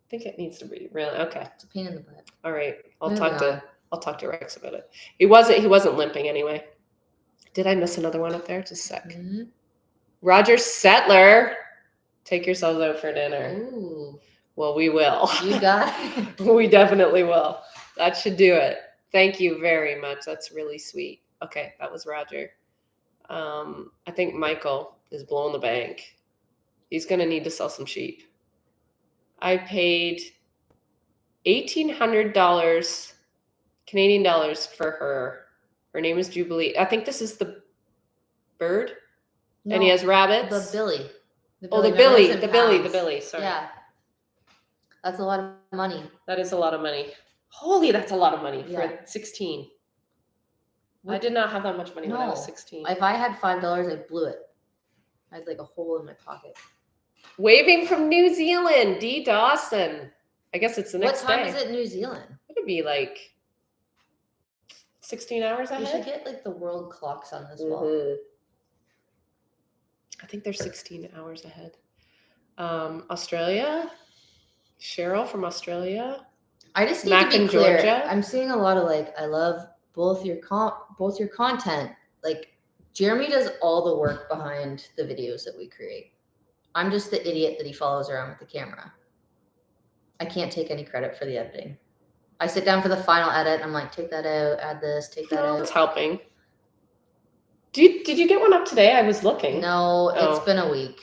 think it needs to be really okay. It's a pain in the butt. All right, I'll Moving talk to Rex about it. He wasn't limping anyway. Did I miss another one up there? Just a sec. Mm-hmm. Roger Settler, take yourselves out for dinner. Ooh. Well, we will. You got it. We definitely will. That should do it. Thank you very much. That's really sweet. Okay, that was Roger. I think Michael is blowing the bank. He's going to need to sell some sheep. I paid $1,800 Canadian dollars for her. Her name is Jubilee. I think this is the bird. No, and he has rabbits. The Billy. The Remember, Billy. it's in The pounds. Billy. Sorry. Yeah. That's a lot of money. That is a lot of money. Holy, that's a lot of money Yeah. for 16. I did not have that much money when I was No. 16. If I had $5, I blew it. I had like a hole in my pocket. Waving from New Zealand, D. Dawson. I guess it's the next What time day. is it in New Zealand? It'd be like 16 hours We ahead. should get like the world clocks on this wall. Mhm. I think they're 16 hours ahead. Australia. Cheryl from Australia. I just need Mac to be in clear. Georgia. I'm seeing a lot of like, I love both your content. Like Jeremy does all the work behind the videos that we create. I'm just the idiot that he follows around with the camera. I can't take any credit for the editing. I sit down for the final edit and I'm like, take that out, add this, take that No, out. it's helping. Did you get one up today? I was looking. No, Oh. It's been a week.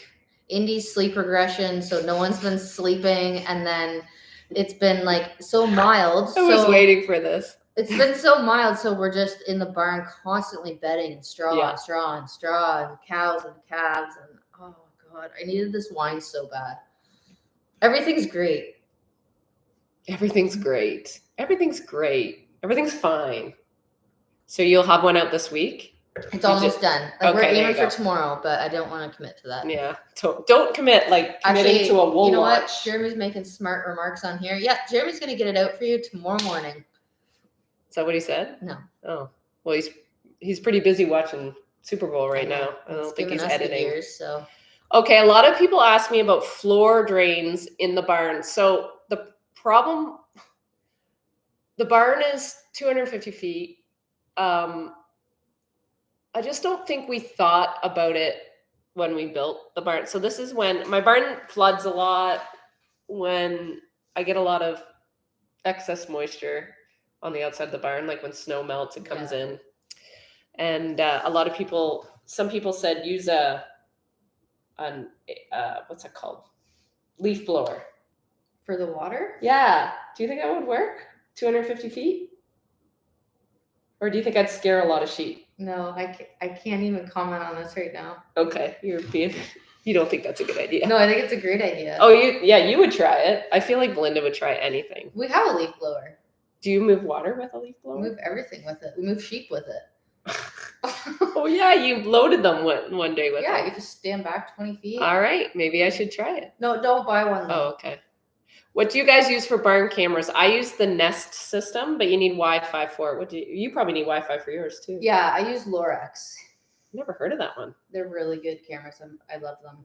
Indy's sleep regression, so no one's been sleeping, and then it's been like so mild. I was waiting for this. It's been so mild, so we're just in the barn constantly bedding and straw Yeah. and straw and straw and cows and calves, and oh god, I needed this wine so bad. Everything's great. Everything's great. Everything's great. Everything's fine. So you'll have one out this week? It's almost done. Like we're Okay, there aiming you for go. tomorrow, but I don't want to commit to that. Yeah. Don't commit like committing Actually, to a wool you know what? watch. Jeremy's making smart remarks on here. Yeah, Jeremy's gonna get it out for you tomorrow morning. Is that what he said? No. Oh. Well, he's pretty busy watching Super Bowl right I know. now. I don't It's think given he's us the editing. years, so Okay, a lot of people ask me about floor drains in the barn. So the barn is 250 feet. I just don't think we thought about it when we built the barn. So this is when my barn floods a lot, when I get a lot of excess moisture on the outside of the barn, like when snow melts, it comes in. And some people said use what's it called? leaf blower. For the water? Yeah. Do you think that would work? 250 feet? Or do you think I'd scare a lot of sheep? No, I can't even comment on this right now. Okay, you don't think that's a good idea. No, I think it's a great idea. Oh, you would try it. I feel like Belinda would try anything. We have a leaf blower. Do you move water with a leaf blower? We move everything with it. We move sheep with it. Oh yeah, you loaded them one day with Yeah, it. you just stand back 20 feet. All right, maybe I should try it. No, don't buy one Oh, though. okay. What do you guys use for barn cameras? I use the Nest system, but you need Wi-Fi for it. You probably need Wi-Fi for yours too. Yeah, I use Lorex. Never heard of that one. They're really good cameras. I love them.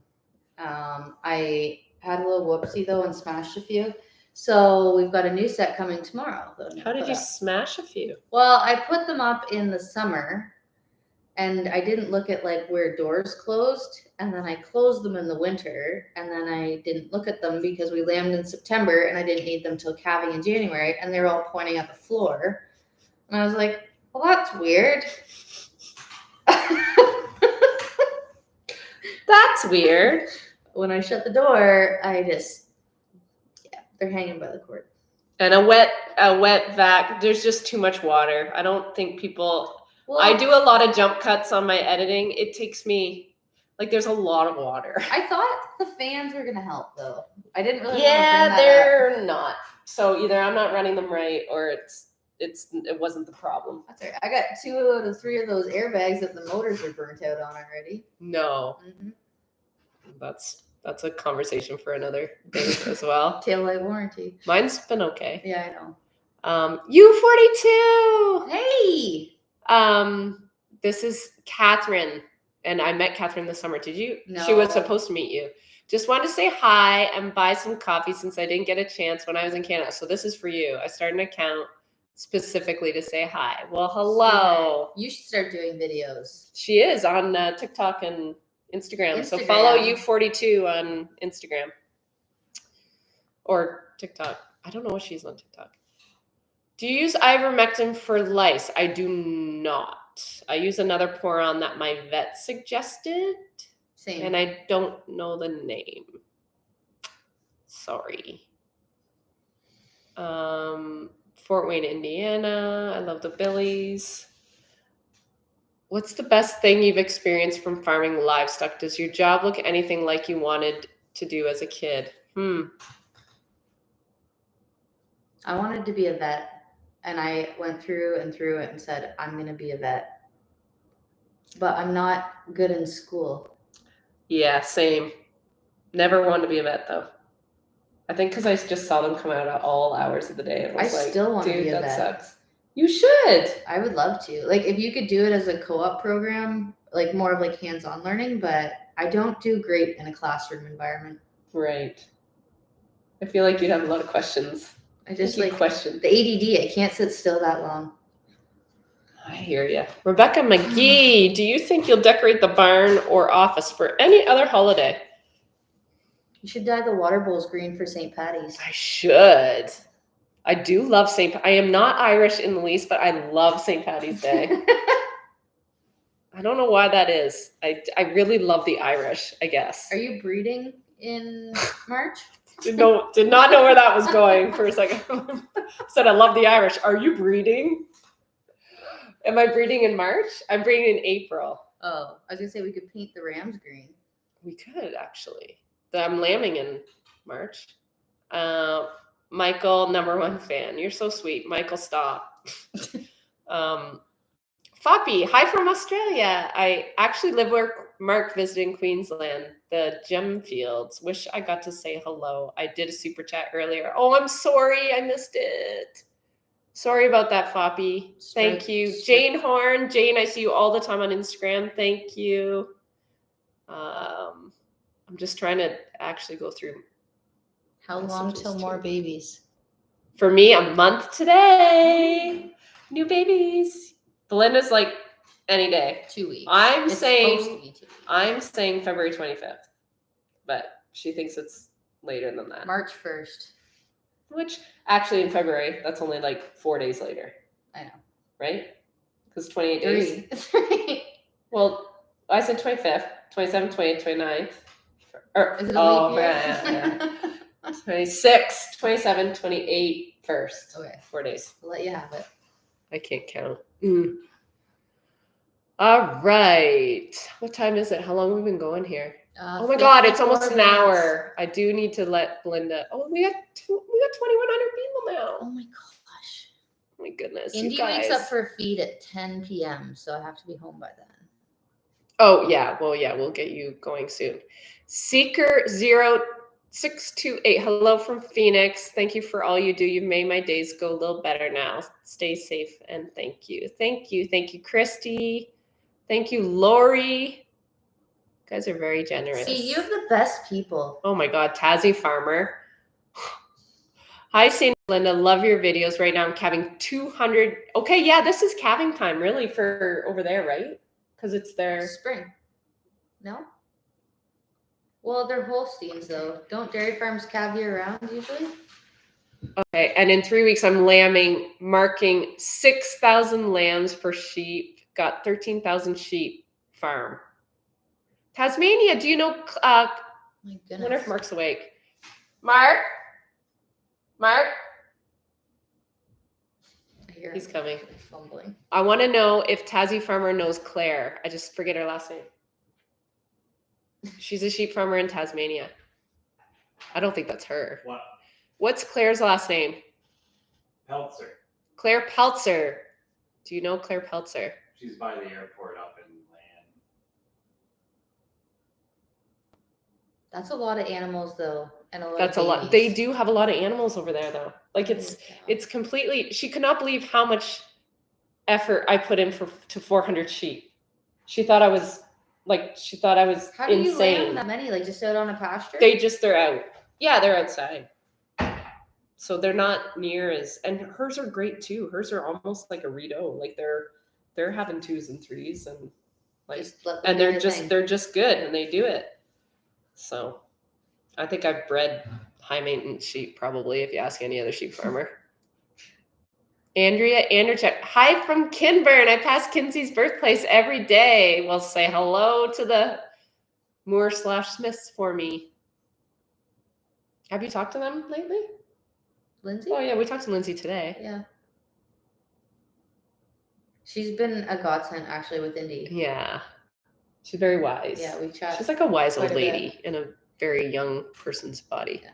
I had a little whoopsie though and smashed a few. So we've got a new set coming tomorrow. How did you smash a few? Well, I put them up in the summer and I didn't look at like where doors closed, and then I closed them in the winter, and then I didn't look at them because we lambed in September and I didn't need them till calving in January, and they were all pointing at the floor. And I was like, well, that's weird. That's weird. When I shut the door, they're hanging by the cord. And a wet vac, there's just too much water. I don't think people... Well, I do a lot of jump cuts on my editing. It takes me, there's a lot of water. I thought the fans were going to help, though. I didn't really Yeah, they're not. So either I'm not running them right, or it wasn't the problem. That's right. I got 2 out of 3 of those airbags that the motors are burnt out on already. No. Mm-hmm. That's a conversation for another day as well. Tail light warranty. Mine's been okay. Yeah, I know. U42. Hey! This is Catherine, and I met Catherine this summer. Did you? No. She was supposed to meet you. Just wanted to say hi and buy some coffee since I didn't get a chance when I was in Canada. So this is for you. I started an account specifically to say hi. Well, hello. You should start doing videos. She is on TikTok and Instagram. So follow U42 on Instagram or TikTok. I don't know what she's on TikTok. Do you use ivermectin for lice? I do not. I use another pour-on that my vet suggested. Same. And I don't know the name. Sorry. Fort Wayne, Indiana. I love the Billies. What's the best thing you've experienced from farming livestock? Does your job look anything like you wanted to do as a kid? I wanted to be a vet. And I went through and through it and said, I'm going to be a vet. But I'm not good in school. Yeah, same. Never wanted to be a vet, though. I think because I just saw them come out at all hours of the day. And was still want to be a that vet. Sucks. You should. I would love to. If you could do it as a co-op program, more of hands-on learning, but I don't do great in a classroom environment. Right. I feel like you'd have a lot of questions. I just questions. The ADD. I can't sit still that long. I hear you. Rebecca McGee, do you think you'll decorate the barn or office for any other holiday? You should dye the water bowls green for St. Patty's. I should. I do love I am not Irish in the least, but I love St. Patty's Day. I don't know why that is. I really love the Irish, I guess. Are you breeding in March? Did not know where that was going for a second. Said I love the Irish. Are you breeding? Am I breeding in March? I'm breeding in April. Oh, I was gonna say we could paint the Rams green. We could actually. I'm lambing in March. Michael, #1 fan. You're so sweet. Michael, stop. Foppy, hi from Australia. I actually live where Mark visited in Queensland, the gem fields. Wish I got to say hello. I did a super chat earlier. Oh, I'm sorry. I missed it. Sorry about that, Foppy. Thank you. Jane Horn. Jane, I see you all the time on Instagram. Thank you. I'm just trying to actually go through. How long till more babies? For me, a month today. New babies. Belinda's any day. 2 weeks. I'm saying February 25th, but she thinks it's later than that. March 1st. Which actually in February, that's only 4 days later. I know. Right? Because 28 days. 3. Well, I said 25th, 27th, 28th, 29th, Or, Is it a oh, leap year? yeah. 26, 27, 28, first. Okay, 4 days. I'll let you have it. I can't count. All right. What time is it? How long have we been going here? Oh my God, it's almost 54 an minutes. hour. I do need to let Belinda. Oh, we got 2,100 people now. Oh my gosh. Oh my goodness. Indy you guys. wakes up for a feed at 10 p.m., so I have to be home by then. Oh yeah. Well, yeah, we'll get you going soon. Seeker0628. Hello from Phoenix. Thank you for all you do. You've made my days go a little better now. Stay safe and thank you. Thank you. Thank you, Christy. Thank you, Lori. You guys are very generous. See, you have the best people. Oh my God, Tassie Farmer. Hi, St. Linda. Love your videos. Right now I'm calving 200. Okay, yeah, this is calving time really for over there, right? Because it's their Spring. No? Well, they're Holsteins, though. Don't dairy farms calve year round usually? Okay, and in 3 weeks I'm marking 6,000 lambs per sheep. Got 13,000 sheep farm. Tasmania, do you know? My I goodness. wonder if Mark's awake. Mark. I hear He's him coming. fumbling. I want to know if Tassie Farmer knows Claire. I just forget her last name. She's a sheep farmer in Tasmania. I don't think that's her. What? What's Claire's last name? Peltzer. Claire Peltzer. Do you know Claire Peltzer? She's by the airport up in Land. That's a lot of animals, though, and a lot. That's of a lot. They do have a lot of animals over there, though. Like it's completely. She could not believe how much effort I put in to 400 sheep. She thought I was How do you insane. land that many? Like just out on a pasture? They're out. Yeah, they're outside. So they're not near as, and hers are great too. Hers are almost like a Rito. Like they're having 2s and 3s and like, Just let them and do they're their just thing. they're just good and they do it. So I think I've bred high maintenance sheep probably if you ask any other sheep farmer. Andrea Anderchuk. Hi from Kinburn. I pass Kinsey's birthplace every day. Well, say hello to the Moore/Smiths for me. Have you talked to them lately? Lindsay? Oh yeah, we talked to Lindsay today. Yeah. She's been a godsend actually with Indy. Yeah. She's very wise. Yeah, we chat. She's like a wise old quite a bit. lady in a very young person's body. Yeah.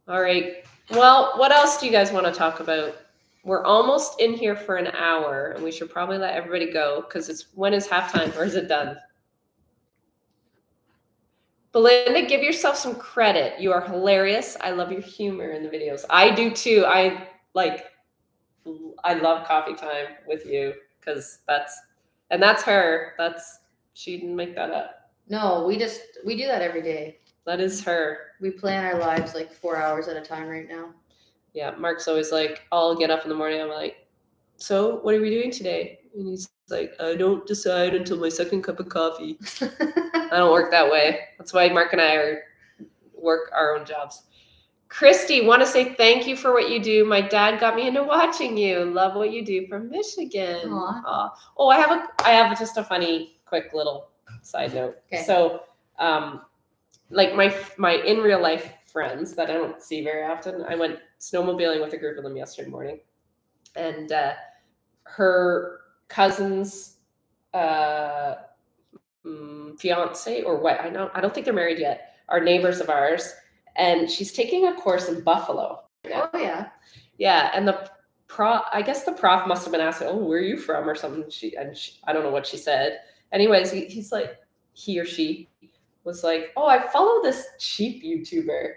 All right. Well, what else do you guys want to talk about? We're almost in here for an hour, and we should probably let everybody go because when is halftime or is it done? Belinda, give yourself some credit. You are hilarious. I love your humor in the videos. I do too. I love coffee time with you because that's her. She didn't make that up. No, we do that every day. That is her. We plan our lives like 4 hours at a time right now. Yeah, Mark's always like, I'll get up in the morning. I'm like, so what are we doing today? And he's like, I don't decide until my second cup of coffee. I don't work that way. That's why Mark and I work our own jobs. Christy, want to say thank you for what you do. My dad got me into watching you. Love what you do from Michigan. Aw. Oh, I have just a funny, quick little side note. Okay. So, like my in real life friends that I don't see very often. I went snowmobiling with a group of them yesterday morning, and her cousin's fiance or what? I don't think they're married yet. Are neighbors of ours, and she's taking a course in Buffalo. Oh yeah. Yeah, and I guess the prof must have been asking, "Oh, where are you from?" or something. I don't know what she said. Anyways, he's like, he or she was like, "Oh, I follow this sheep YouTuber,"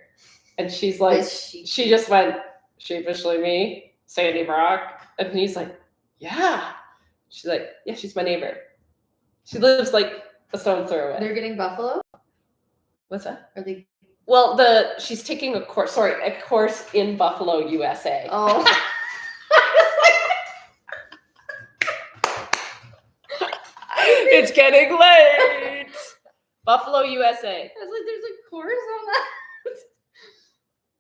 and she's like, she just went sheepishly me, Sandy Brock, and he's like, "Yeah." She's like, "Yeah, she's my neighbor. She lives like a stone's throw away." They're getting buffalo? What's that? Are they? Well, she's taking a course in Buffalo, USA. Oh. It's getting late. Buffalo, USA. I was like, there's a course on that.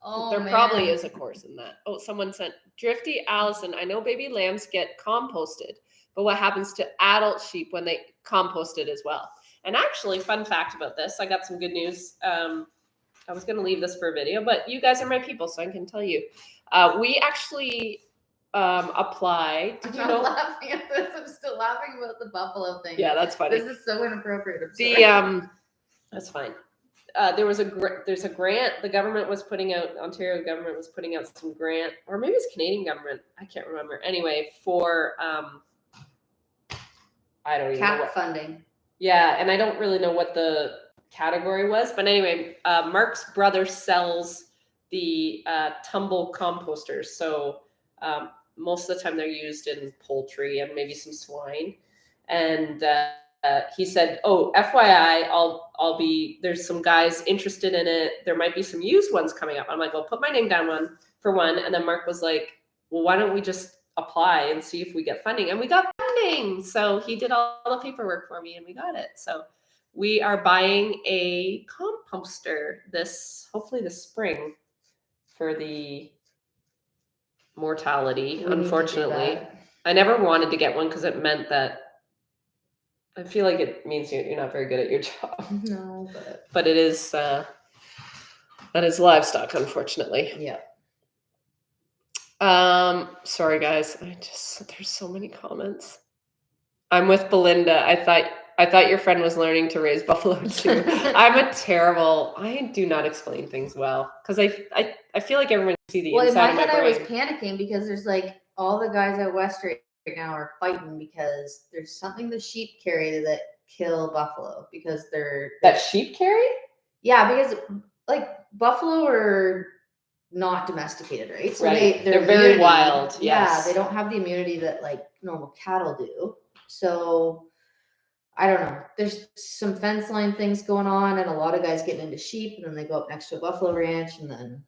Oh, There man. probably is a course in that. Oh, someone sent Drifty Allison. I know baby lambs get composted, but what happens to adult sheep when they composted as well? And actually, fun fact about this, I got some good news. I was going to leave this for a video, but you guys are my people, so I can tell you. We actually applied. I'm Did you not know? laughing at this. I'm still laughing about the buffalo thing. Yeah, that's funny. This is so inappropriate. I'm sorry. That's fine. There's a grant the government was putting out. Ontario government was putting out some grant, or maybe it's Canadian government. I can't remember. Anyway, for I don't even know Cap what. funding. Yeah, and I don't really know what the category was, but anyway, Mark's brother sells the tumble composters. So most of the time they're used in poultry and maybe some swine. And he said, "Oh, FYI, I'll be there's some guys interested in it. There might be some used ones coming up." I'm like, "Well, put my name down for one." And then Mark was like, "Well, why don't we just apply and see if we get funding?" And we got funding. So he did all the paperwork for me and we got it. So we are buying a composter hopefully this spring for the mortality. We need to do Unfortunately, that. I never wanted to get one because it meant that I feel like it means you're not very good at your job. No, But it is that is livestock, unfortunately. yeah. Sorry guys, there's so many comments. I'm with Belinda. I thought your friend was learning to raise buffalo too. I do not explain things well because I feel like everyone can see the Well, in inside my of my head, I was brain. panicking because there's like all the guys out west right now are fighting because there's something the sheep carry that kill buffalo because they're That sheep carry? yeah, because like buffalo are not domesticated, right? So Right. their They're very immunity- wild. Yeah, Yes. they don't have the immunity that like normal cattle do. So I don't know. There's some fence line things going on, and a lot of guys getting into sheep, and then they go up next to a buffalo ranch, and then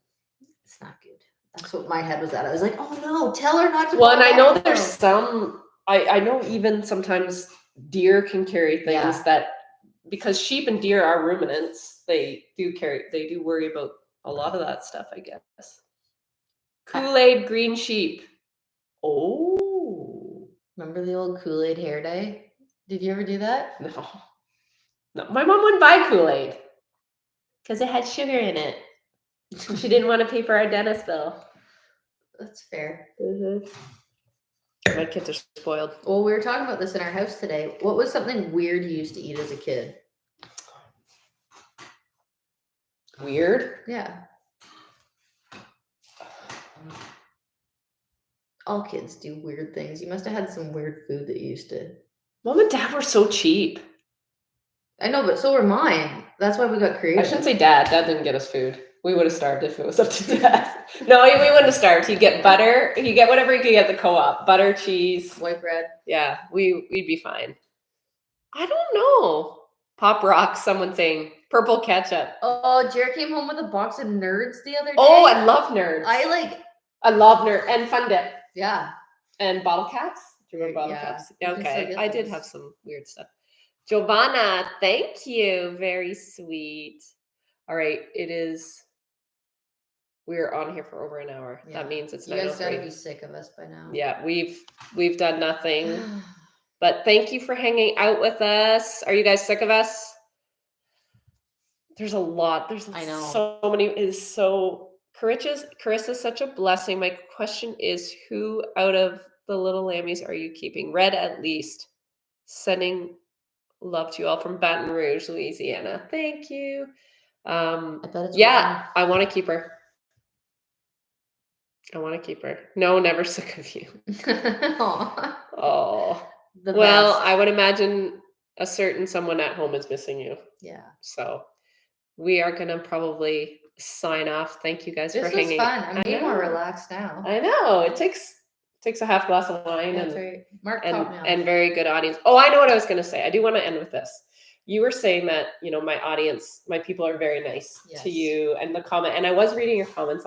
it's not good. That's what my head was at. I was like, oh no, tell her not to. Well, and I know buffalo. there's some. I know even sometimes deer can carry things Yeah. that because sheep and deer are ruminants. They do worry about a lot of that stuff, I guess. Kool-Aid green sheep. Oh. Remember the old Kool-Aid hair day? Did you ever do that? No, my mom wouldn't buy Kool-Aid because it had sugar in it. She didn't want to pay for our dentist bill. That's fair. My kids are spoiled. Well, we were talking about this in our house today. What was something weird you used to eat as a kid? Weird? Yeah. All kids do weird things. You must have had some weird food that you used to. Mom and Dad were so cheap. I know, but so were mine. That's why we got creative. I shouldn't say Dad. Dad didn't get us food. We would have starved if it was up to Dad. No, we wouldn't have starved. He'd get butter. He'd get whatever he could get at the co-op. Butter, cheese. White bread. Yeah, we'd be fine. I don't know. Pop rocks. Someone saying purple ketchup. Oh, Jared came home with a box of Nerds the other day. Oh, I love Nerds. I love Nerd and Fun Dip yeah. and bottle caps. Do you remember bottle Yeah, caps? you can still Okay, get I did those. have some weird stuff. Giovanna, thank you. Very sweet. All right, we're on here for over an hour. Yeah. That means it's You guys gotta 9:03. be sick of us by now. Yeah, we've done nothing. But thank you for hanging out with us. Are you guys sick of us? There's a lot. I know. So many. Carissa's such a blessing. My question is, who out of the little lammies are you keeping? Red at least. Sending love to you all from Baton Rouge, Louisiana. Thank you. I bet it's Yeah, I want to keep her. No, never sick of you. Aw. Oh. The Well, best. I would imagine a certain someone at home is missing you. Yeah. So we are going to probably sign off. Thank you guys This for was hanging. fun. I'm way more know. relaxed now. I know. It takes a half glass of wine That's right. Mark taught me off. and very good audience. Oh, I know what I was going to say. I do want to end with this. You were saying that, my audience, my people are very nice to Yes. you and the comment. And I was reading your comments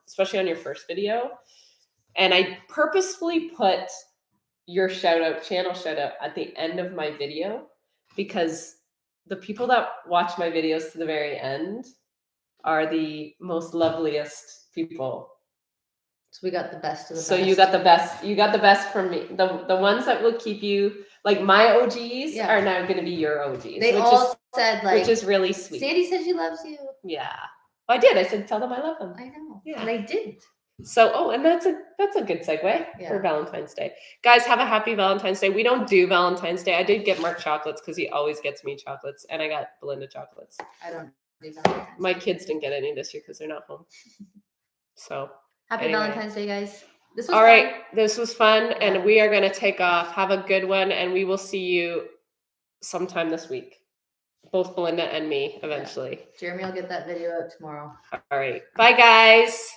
especially on your first video. And I purposefully put your channel shout out at the end of my video because the people that watch my videos to the very end are the most loveliest people. So we got the best of the So best. you got the best. You got the best from me. The ones that will keep you like my OGs Yeah. are now going to be your OGs. They all said like, which is really sweet. Sandy said she loves you. Yeah, well, I did. I said tell them I love them. I know. Yeah. And I didn't. So, and that's a good segue Yeah. for Valentine's Day. Guys, have a happy Valentine's Day. We don't do Valentine's Day. I did get Mark chocolates because he always gets me chocolates, and I got Belinda chocolates. I don't do Valentine's My Day. kids didn't get any this year because they're not home. So Happy anyway. Valentine's Day, guys. This was all fun. right, this was fun, Yeah. and we are going to take off. Have a good one, and we will see you sometime this week. Both Belinda and me eventually. Jeremy will get that video out tomorrow. All right. Bye, guys.